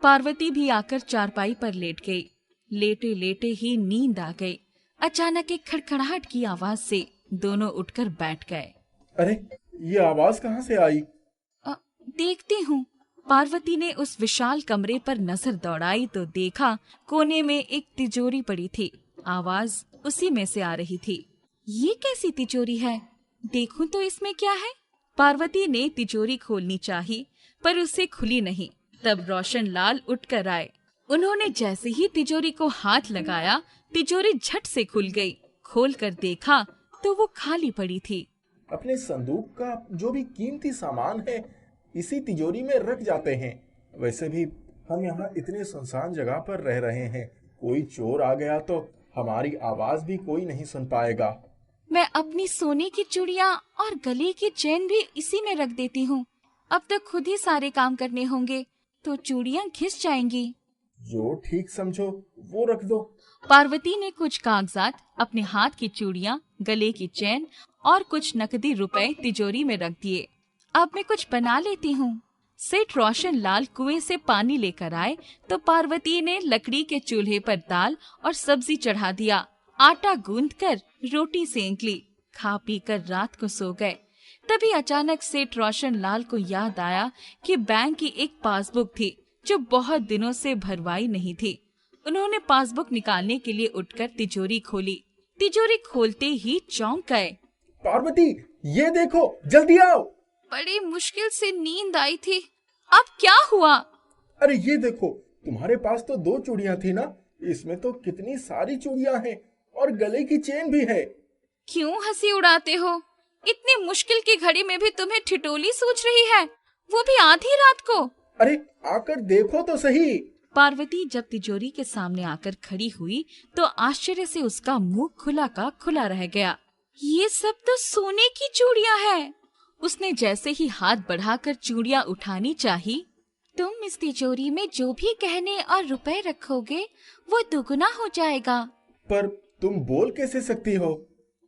पार्वती भी आकर चारपाई पर लेट गई। लेटे लेटे ही नींद आ गई। अचानक एक खड़खड़ाहट की आवाज से दोनों उठकर बैठ गए। अरे, ये आवाज कहाँ से आई? देखती हूँ। पार्वती ने उस विशाल कमरे पर नजर दौड़ाई तो देखा कोने में एक तिजोरी पड़ी थी। आवाज उसी में से आ रही थी। ये कैसी तिजोरी है? देखूं तो इसमें क्या है? पार्वती ने तिजोरी खोलनी चाही, पर उसे खुली नहीं। तब रोशन लाल उठकर आए। उन्होंने जैसे ही तिजोरी को हाथ लगाया, तिजोरी झट से खुल गई। खोलकर देखा तो वो खाली पड़ी थी। अपने संदूक का जो भी कीमती सामान है इसी तिजोरी में रख जाते हैं। वैसे भी हम यहाँ इतने सुनसान जगह पर रह रहे हैं, कोई चोर आ गया तो हमारी आवाज भी कोई नहीं सुन पाएगा। मैं अपनी सोने की चूड़ियाँ और गले की चेन भी इसी में रख देती हूँ। अब तो खुद ही सारे काम करने होंगे तो चूड़ियाँ घिस जाएंगी। जो ठीक समझो वो रख दो। पार्वती ने कुछ कागजात, अपने हाथ की चूड़ियाँ, गले की चेन और कुछ नकदी रुपए तिजोरी में रख दिए। अब मैं कुछ बना लेती हूँ। सेठ रोशन लाल कुएं से पानी लेकर आए तो पार्वती ने लकड़ी के चूल्हे पर दाल और सब्जी चढ़ा दिया। आटा गूंथकर रोटी सेंक ली। खा पी कर रात को सो गए। तभी अचानक सेठ रोशन लाल को याद आया कि बैंक की एक पासबुक थी जो बहुत दिनों से भरवाई नहीं थी। उन्होंने पासबुक निकालने के लिए उठकर तिजोरी खोली। तिजोरी खोलते ही चौंक गए। पार्वती, ये देखो, जल्दी आओ। बड़ी मुश्किल से नींद आई थी। अब क्या हुआ? अरे ये देखो, तुम्हारे पास तो 2 चूड़ियां थी ना, इसमें तो कितनी सारी चूड़ियां हैं और गले की चेन भी है। क्यों हंसी उड़ाते हो? इतनी मुश्किल की घड़ी में भी तुम्हें ठिठोली सूझ रही है, वो भी आधी रात को। अरे आकर देखो तो सही। पार्वती जब तिजोरी के सामने आकर खड़ी हुई तो आश्चर्य से उसका मुंह खुला का खुला रह गया। ये सब तो सोने की चूड़ियां हैं। उसने जैसे ही हाथ बढ़ाकर चूड़ियां उठानी चाही, तुम इस तिजोरी में जो भी गहने और रुपए रखोगे वो दुगुना हो जाएगा। पर तुम बोल कैसे सकती हो?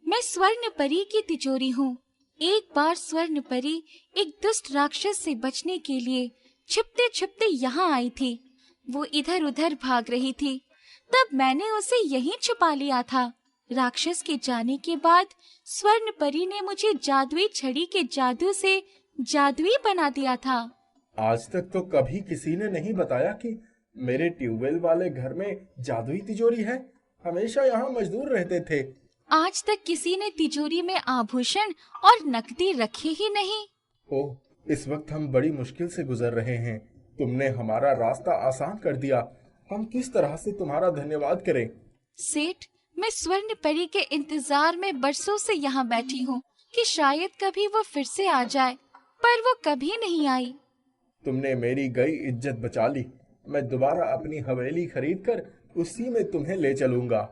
मैं स्वर्ण परी की तिजोरी हूँ। एक बार स्वर्ण परी एक दुष्ट राक्षस से बचने के लिए छिपते छिपते यहाँ आई थी। वो इधर उधर भाग रही थी, तब मैंने उसे यहीं छुपा लिया था। राक्षस के जाने के बाद स्वर्ण परी ने मुझे जादुई छड़ी के जादू से जादुई बना दिया था। आज तक तो कभी किसी ने नहीं बताया कि मेरे ट्यूबवेल वाले घर में जादुई तिजोरी है। हमेशा यहाँ मजदूर रहते थे। आज तक किसी ने तिजोरी में आभूषण और नकदी रखे ही नहीं। ओह, इस वक्त हम बड़ी मुश्किल से गुजर रहे हैं। तुमने हमारा रास्ता आसान कर दिया। हम किस तरह से तुम्हारा धन्यवाद करें? सेठ, मैं स्वर्ण परी के इंतजार में बरसों से यहाँ बैठी हूँ कि शायद कभी वो फिर से आ जाए, पर वो कभी नहीं आई। तुमने मेरी गई इज्जत बचा ली। मैं दोबारा अपनी हवेली खरीद कर उसी में तुम्हें ले चलूंगा।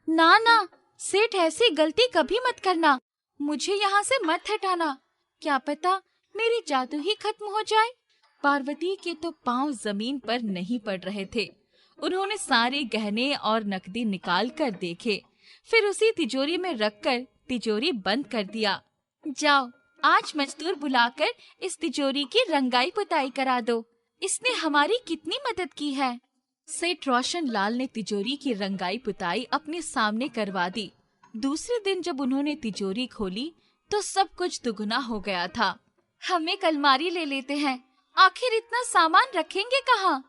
ना ना सेठ, ऐसी गलती कभी मत करना। मुझे यहाँ से मत हटाना। क्या पता मेरी जादू ही खत्म हो जाए। पार्वती के तो पांव जमीन पर नहीं पड़ रहे थे। उन्होंने सारे गहने और नकदी निकाल कर देखे, फिर उसी तिजोरी में रखकर तिजोरी बंद कर दिया। जाओ, आज मजदूर बुलाकर इस तिजोरी की रंगाई पुताई करा दो। इसने हमारी कितनी मदद की है। सेठ रोशन लाल ने तिजोरी की रंगाई पुताई अपने सामने करवा दी। दूसरे दिन जब उन्होंने तिजोरी खोली तो सब कुछ दुगुना हो गया था। हम एक अलमारी ले लेते हैं, आखिर इतना सामान रखेंगे कहाँ?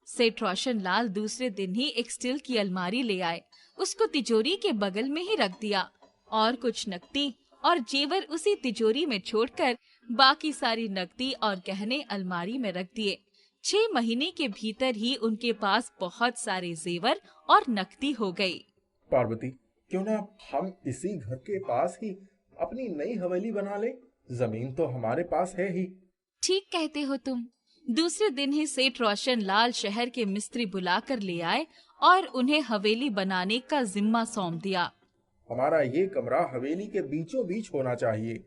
सेठ रोशन लाल दूसरे दिन ही एक स्टील की अलमारी ले आए। उसको तिजोरी के बगल में ही रख दिया और कुछ नकदी और जेवर उसी तिजोरी में छोड़कर बाकी सारी नकदी और गहने अलमारी में रख दिए। 6 महीने के भीतर ही उनके पास बहुत सारे जेवर और नकदी हो गई। पार्वती, क्यों ना हम इसी घर के पास ही अपनी नई हवेली बना ले। जमीन तो हमारे पास है ही। ठीक कहते हो तुम। दूसरे दिन ही सेठ रोशन लाल शहर के मिस्त्री बुलाकर ले आए और उन्हें हवेली बनाने का जिम्मा सौंप दिया। हमारा ये कमरा हवेली के बीचों बीच होना चाहिए।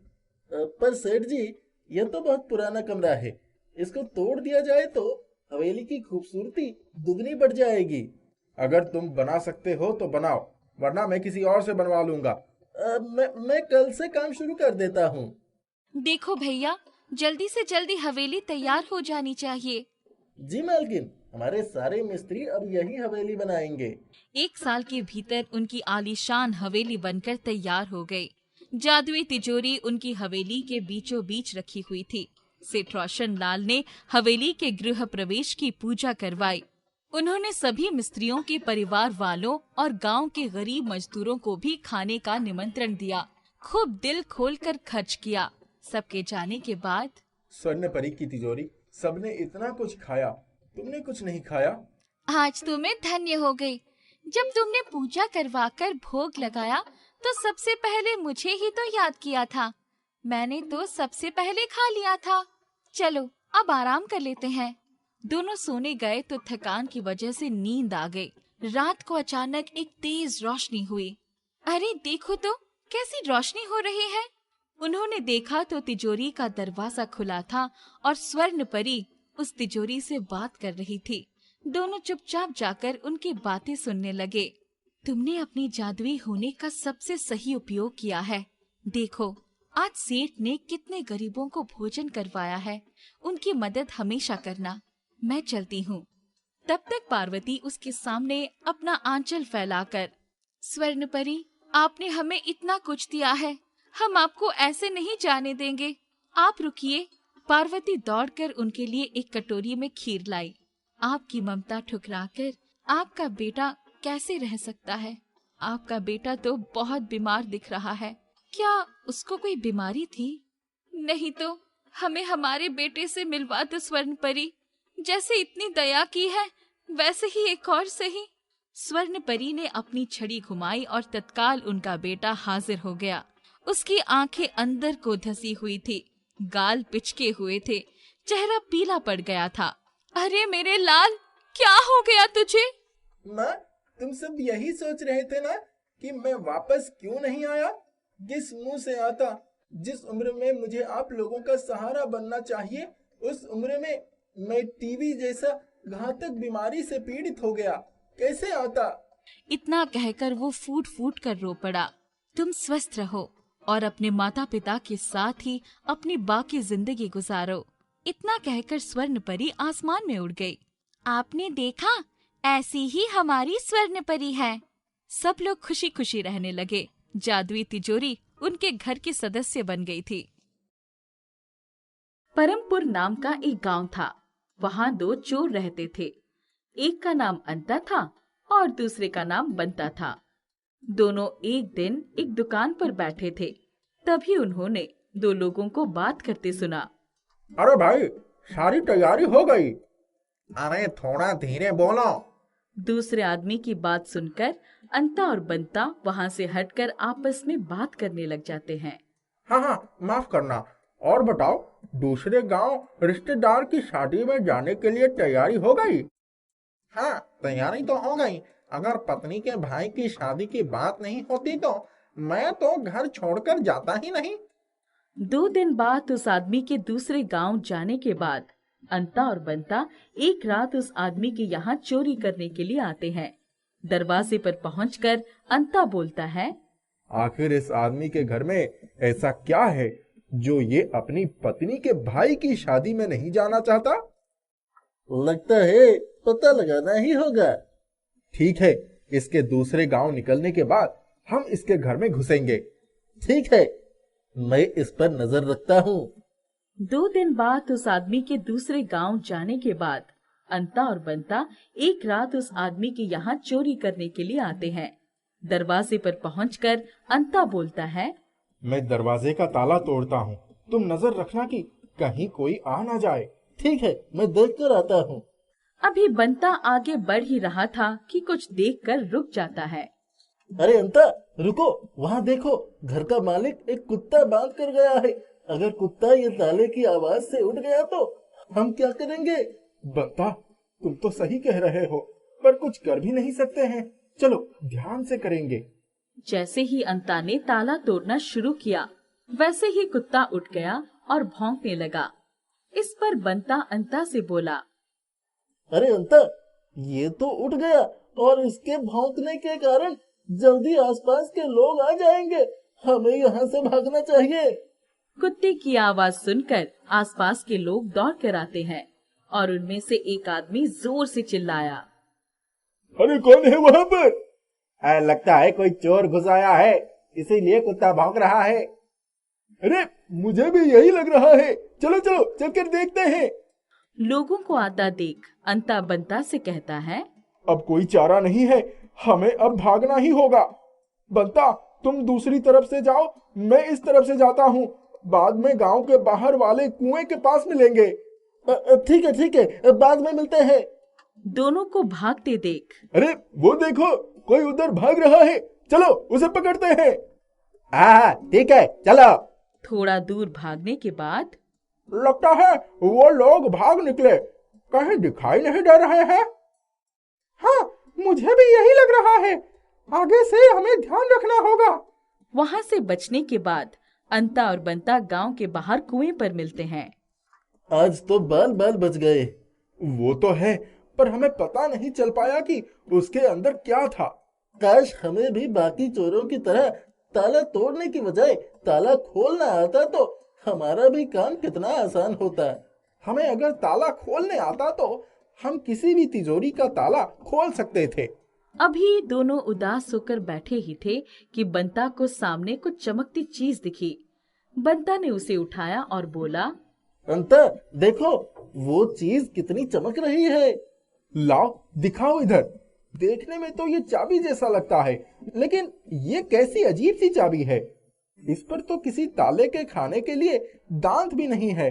पर सेठ जी, यह तो बहुत पुराना कमरा है। इसको तोड़ दिया जाए तो हवेली की खूबसूरती दुगनी बढ़ जाएगी। अगर तुम बना सकते हो तो बनाओ, वरना मैं किसी और से बनवा लूंगा। मैं कल से काम शुरू कर देता हूँ। देखो भैया, जल्दी से जल्दी हवेली तैयार हो जानी चाहिए। जी मालकिन, हमारे सारे मिस्त्री अब यही हवेली बनाएंगे। 1 साल के भीतर उनकी आलीशान हवेली बनकर तैयार हो गई। जादुई तिजोरी उनकी हवेली के बीचों बीच रखी हुई थी। सेठ रोशन लाल ने हवेली के गृह प्रवेश की पूजा करवाई। उन्होंने सभी मिस्त्रियों के परिवार वालों और गांव के गरीब मजदूरों को भी खाने का निमंत्रण दिया। खूब दिल खोलकर खर्च किया। सबके जाने के बाद स्वर्ण परी की तिजोरी, सबने इतना कुछ खाया, तुमने कुछ नहीं खाया। आज तो मैं धन्य हो गई। जब तुमने पूजा करवाकर भोग लगाया तो सबसे पहले मुझे ही तो याद किया था। मैंने तो सबसे पहले खा लिया था। चलो अब आराम कर लेते हैं। दोनों सोने गए तो थकान की वजह से नींद आ गई। रात को अचानक एक तेज रोशनी हुई। अरे देखो तो कैसी रोशनी हो रही है। उन्होंने देखा तो तिजोरी का दरवाजा खुला था और स्वर्ण परी उस तिजोरी से बात कर रही थी। दोनों चुपचाप जाकर उनकी बातें सुनने लगे। तुमने अपनी जादुई होने का सबसे सही उपयोग किया है। देखो आज सेठ ने कितने गरीबों को भोजन करवाया है। उनकी मदद हमेशा करना। मैं चलती हूँ। तब तक पार्वती उसके सामने अपना आंचल फैलाकर, स्वर्ण परी, आपने हमें इतना कुछ दिया है, हम आपको ऐसे नहीं जाने देंगे। आप रुकिए। पार्वती दौड़कर उनके लिए एक कटोरी में खीर लाई। आपकी ममता ठुकराकर आपका बेटा कैसे रह सकता है? आपका बेटा तो बहुत बीमार दिख रहा है। क्या उसको कोई बीमारी थी? नहीं तो हमें हमारे बेटे से मिलवा दो स्वर्ण परी। जैसे इतनी दया की है वैसे ही एक और सही। स्वर्ण परी ने अपनी छड़ी घुमाई और तत्काल उनका बेटा हाजिर हो गया। उसकी आंखें अंदर को धसी हुई थी, गाल पिचके हुए थे, चेहरा पीला पड़ गया था। अरे मेरे लाल, क्या हो गया तुझे? माँ, तुम सब यही सोच रहे थे ना कि मैं वापस क्यों नहीं आया? किस मुंह से आता? जिस उम्र में मुझे आप लोगों का सहारा बनना चाहिए, उस उम्र में मैं टीबी जैसा घातक बीमारी से पीड़ित हो गया। कैसे आता? इतना कहकर वो फूट फूट कर रो पड़ा। तुम स्वस्थ रहो और अपने माता पिता के साथ ही अपनी बाकी जिंदगी गुजारो। इतना कहकर स्वर्ण परी आसमान में उड़ गई। आपने देखा, ऐसी ही हमारी स्वर्ण परी है। सब लोग खुशी खुशी रहने लगे। जादुई तिजोरी उनके घर की सदस्य बन गई थी। परमपुर नाम का एक गांव था। वहाँ 2 चोर रहते थे। एक का नाम अंता था और दूसरे का नाम बंता था। दोनों एक दिन एक दुकान पर बैठे थे। तभी उन्होंने 2 लोगों को बात करते सुना। अरे भाई, सारी तैयारी हो गई। अरे थोड़ा धीरे बोलो। दूसरे आदमी की बात सुनकर अंता और बंता वहाँ से हटकर आपस में बात करने लग जाते हैं। हाँ, माफ करना। और बताओ, दूसरे गांव रिश्तेदार की शादी में जाने के लिए तैयारी हो गई? हाँ, तैयारी तो हो गई। अगर पत्नी के भाई की शादी की बात नहीं होती तो मैं तो घर छोड़कर जाता ही नहीं। 2 दिन बाद उस आदमी के दूसरे गांव जाने के बाद अंता और बंता एक रात उस आदमी के यहाँ चोरी करने के लिए आते हैं। दरवाजे पर पहुंचकर अंता बोलता है, आखिर इस आदमी के घर में ऐसा क्या है जो ये अपनी पत्नी के भाई की शादी में नहीं जाना चाहता? लगता है पता लगाना ही होगा। ठीक है, इसके दूसरे गांव निकलने के बाद हम इसके घर में घुसेंगे। ठीक है, मैं इस पर नजर रखता हूँ। 2 दिन बाद उस आदमी के दूसरे गांव जाने के बाद अंता और बंता एक रात उस आदमी के यहाँ चोरी करने के लिए आते हैं। दरवाजे पर पहुंचकर अंता बोलता है, मैं दरवाजे का ताला तोड़ता हूँ, तुम नजर रखना कि कहीं कोई आ ना जाए। ठीक है, मैं देख कर आता हूँ। अभी बंता आगे बढ़ ही रहा था कि कुछ देखकर रुक जाता है। अरे अंता, रुको, वहां देखो, घर का मालिक एक कुत्ता बांध कर गया है। अगर कुत्ता ये ताले की आवाज से उठ गया तो हम क्या करेंगे? बंता, तुम तो सही कह रहे हो, पर कुछ कर भी नहीं सकते हैं। चलो ध्यान से करेंगे। जैसे ही अंता ने ताला तोड़ना शुरू किया, वैसे ही कुत्ता उठ गया और भौंकने लगा। इस पर बंता अंता से बोला, अरे अंता, ये तो उठ गया और इसके भौंकने के कारण जल्दी आसपास के लोग आ जाएंगे। हमें यहाँ से भागना चाहिए। कुत्ते की आवाज सुनकर आसपास के लोग दौड़ कर आते हैं और उनमें से एक आदमी जोर से चिल्लाया, अरे कौन है वहाँ पर? लगता है कोई चोर घुस आया है, इसीलिए कुत्ता भौंक रहा है। अरे मुझे भी यही लग रहा है। चलो चलो चलकर देखते हैं। लोगों को आता देख अंता बंता से कहता है, अब कोई चारा नहीं है, हमें अब भागना ही होगा। बंता, तुम दूसरी तरफ से जाओ, मैं इस तरफ से जाता हूँ। बाद में गांव के बाहर वाले कुएं के पास मिलेंगे। ठीक है, बाद में मिलते हैं। दोनों को भागते देख अरे वो देखो, कोई उधर भाग रहा है। चलो उसे पकड़ते हैं। हाँ ठीक है, चलो। थोड़ा दूर भागने के बाद लगता है वो लोग भाग निकले, कहीं दिखाई नहीं दे रहे हैं। हाँ, मुझे भी यही लग रहा है। आगे से हमें ध्यान रखना होगा। वहाँ से बचने के बाद अंता और बंता गांव के बाहर कुएं पर मिलते हैं। आज तो बाल बाल बच गए। वो तो है, पर हमें पता नहीं चल पाया कि उसके अंदर क्या था। काश हमें भी बाकी चोरों की तरह ताला तोड़ने की बजाय ताला खोलना आता तो हमारा भी काम कितना आसान होता। हमें अगर ताला खोलने आता तो हम किसी भी तिजोरी का ताला खोल सकते थे। अभी दोनों उदास होकर बैठे ही थे कि बंता को सामने कुछ चमकती चीज दिखी। बंता ने उसे उठाया और बोला, अंता, देखो, वो चीज कितनी चमक रही है। लाओ दिखाओ इधर। देखने में तो ये चाबी जैसा लगता है, लेकिन ये कैसी अजीब सी चाबी है। इस पर तो किसी ताले के खाने के लिए दांत भी नहीं है,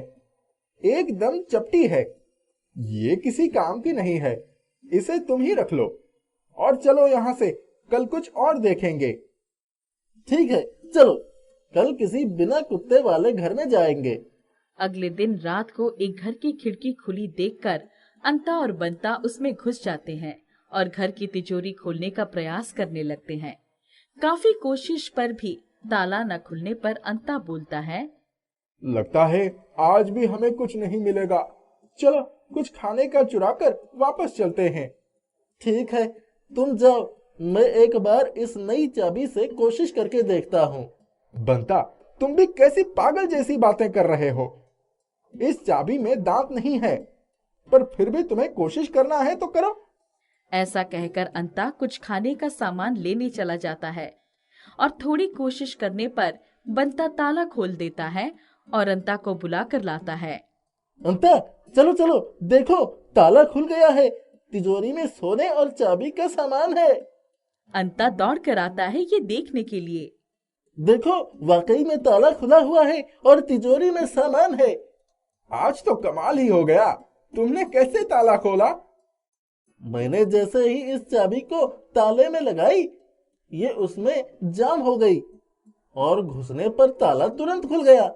एकदम चपटी है। ये किसी काम की नहीं है। इसे तुम ही रख लो और चलो यहाँ से, कल कुछ और देखेंगे। ठीक है, चलो, कल किसी बिना कुत्ते वाले घर में जाएंगे। अगले दिन रात को एक घर की खिड़की खुली देखकर अंता और बंता उसमें घुस जाते हैं और घर की तिजोरी खोलने का प्रयास करने लगते हैं। काफी कोशिश पर भी ताला न खुलने पर अंता बोलता है, लगता है आज भी हमें कुछ नहीं मिलेगा। चलो कुछ खाने का चुरा कर वापस चलते हैं। ठीक है, तुम जाओ, मैं एक बार इस नई चाबी से कोशिश करके देखता हूँ। बंता, तुम भी कैसी पागल जैसी बातें कर रहे हो। इस चाबी में दांत नहीं है, पर फिर भी तुम्हें कोशिश करना है तो करो। ऐसा कहकर अंता कुछ खाने का सामान लेने चला जाता है और थोड़ी कोशिश करने पर बंता ताला खोल देता है और अंता को बुला कर लाता है। अंता, चलो चलो, देखो, ताला खुल गया है। तिजोरी में सोने और चाबी का सामान है। अंता दौड़ कर आता है ये देखने के लिए। देखो, वाकई में ताला खुला हुआ है और तिजोरी में सामान है। आज तो कमाल ही हो गया। तुमने कैसे ताला खोला? मैंने जैसे ही इस चाबी को ताले में लगाई, ये उसमें जाम हो गई और घुसने पर ताला तुरंत खुल गया।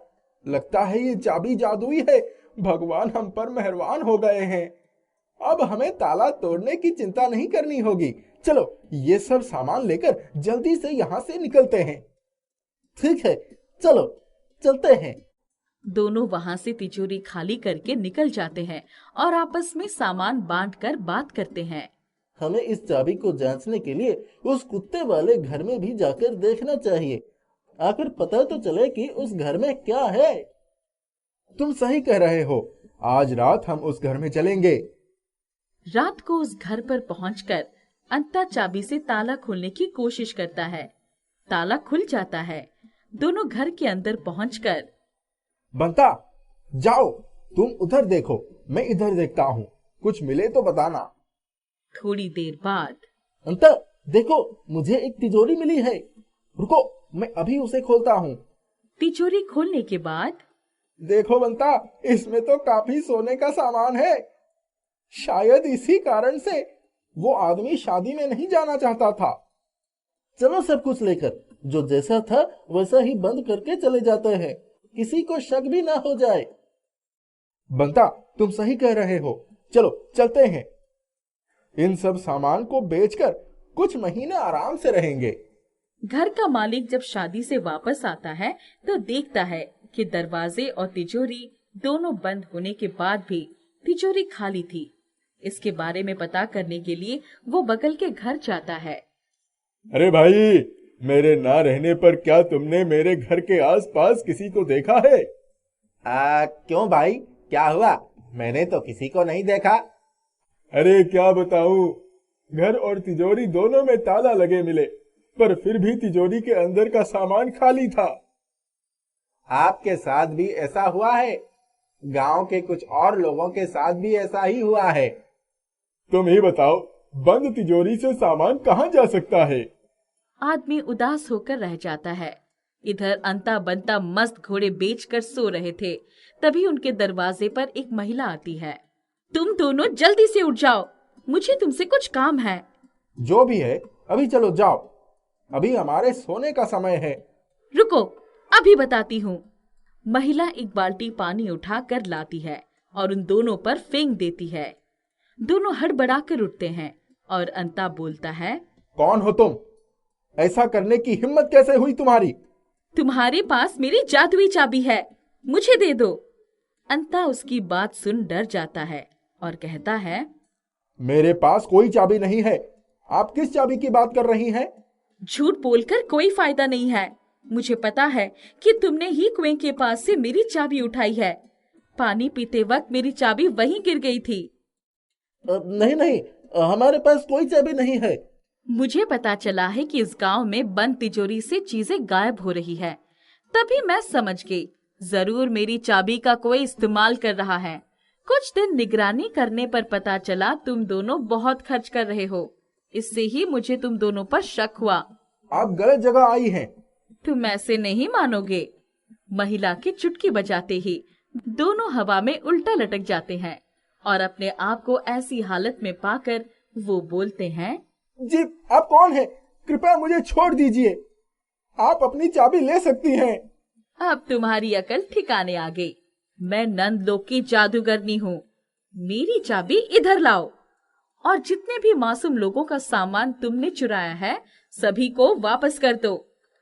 लगता है ये चाबी जादुई है। भगवान हम पर मेहरबान हो गए हैं। अब हमें ताला तोड़ने की चिंता नहीं करनी होगी। चलो ये सब सामान लेकर जल्दी से यहाँ से निकलते हैं। ठीक है, चलो चलते हैं। दोनों वहाँ से तिजोरी खाली करके निकल जाते हैं और आपस में सामान बांटकर बात करते हैं। हमें इस चाबी को जांचने के लिए उस कुत्ते वाले घर में भी जाकर देखना चाहिए। आखिर पता तो चले कि उस घर में क्या है। तुम सही कह रहे हो। आज रात हम उस घर में चलेंगे। रात को उस घर पर पहुंचकर अंता चाबी से ताला खोलने की कोशिश करता है। ताला खुल जाता है। दोनों घर के अंदर पहुंचकर, बंता, जाओ, तुम उधर देखो, मैं इधर देखता हूँ। कुछ मिले तो बताना। थोड़ी देर बाद, अंता, देखो, मुझे एक तिजोरी मिली है। रुको, मैं अभी उसे खोलता हूँ। तिजोरी खोलने के बाद, देखो बंता, इसमें तो काफी सोने का सामान है। शायद इसी कारण से वो आदमी शादी में नहीं जाना चाहता था। चलो सब कुछ लेकर, जो जैसा था वैसा ही बंद करके चले जाते हैं, किसी को शक भी ना हो जाए। बंता, तुम सही कह रहे हो, चलो चलते हैं। इन सब सामान को बेचकर कुछ महीने आराम से रहेंगे। घर का मालिक जब शादी से वापस आता है तो देखता है कि दरवाजे और तिजोरी दोनों बंद होने के बाद भी तिजोरी खाली थी। इसके बारे में पता करने के लिए वो बगल के घर जाता है। अरे भाई, मेरे ना रहने पर क्या तुमने मेरे घर के आसपास किसी को देखा है? क्यों भाई, क्या हुआ? मैंने तो किसी को नहीं देखा। अरे क्या बताऊं, घर और तिजोरी दोनों में ताला लगे मिले, पर फिर भी तिजोरी के अंदर का सामान खाली था। आपके साथ भी ऐसा हुआ है? गांव के कुछ और लोगों के साथ भी ऐसा ही हुआ है। तुम ही बताओ, बंद तिजोरी से सामान कहाँ जा सकता है? आदमी उदास होकर रह जाता है। इधर अंता बंता मस्त घोड़े बेचकर सो रहे थे। तभी उनके दरवाजे पर एक महिला आती है। तुम दोनों जल्दी से उठ जाओ, मुझे तुमसे कुछ काम है। जो भी है, अभी चलो जाओ, अभी हमारे सोने का समय है। रुको, अभी बताती हूँ। महिला एक बाल्टी पानी उठा कर लाती है और उन दोनों पर फेंक देती है। दोनों हड़बड़ा कर उठते हैं और अंता बोलता है, कौन हो तुम? ऐसा करने की हिम्मत कैसे हुई तुम्हारी? तुम्हारे पास मेरी जादुई चाबी है, मुझे दे दो। अंता उसकी बात सुन डर जाता है और कहता है, मेरे पास कोई चाबी नहीं है। आप किस चाबी की बात कर रही हैं? झूठ बोलकर कोई फायदा नहीं है। मुझे पता है कि तुमने ही कुएं के पास से मेरी चाबी उठाई है। पानी पीते वक्त मेरी चाबी वहीं गिर गई थी। नहीं नहीं, हमारे पास कोई चाबी नहीं है। मुझे पता चला है कि इस गांव में बंद तिजोरी से चीजें गायब हो रही है। तभी मैं समझ गई, जरूर मेरी चाबी का कोई इस्तेमाल कर रहा है। कुछ दिन निगरानी करने पर पता चला तुम दोनों बहुत खर्च कर रहे हो। इससे ही मुझे तुम दोनों पर शक हुआ। आप गलत जगह आई हैं। तुम ऐसे नहीं मानोगे। महिला की चुटकी बजाते ही दोनों हवा में उल्टा लटक जाते हैं और अपने आप को ऐसी हालत में पाकर वो बोलते हैं, जी, आप कौन हैं? कृपया मुझे छोड़ दीजिए। आप अपनी चाबी ले सकती हैं। अब तुम्हारी अकल ठिकाने आ गई। मैं नंदलोक की जादूगरनी हूँ। मेरी चाबी इधर लाओ और जितने भी मासूम लोगों का सामान तुमने चुराया है सभी को वापस कर दो,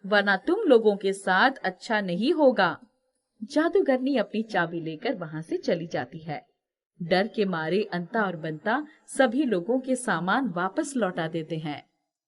वरना तुम लोगों के साथ अच्छा नहीं होगा। जादूगरनी अपनी चाबी लेकर वहाँ से चली जाती है। डर के मारे अंता और बंता सभी लोगों के सामान वापस लौटा देते हैं।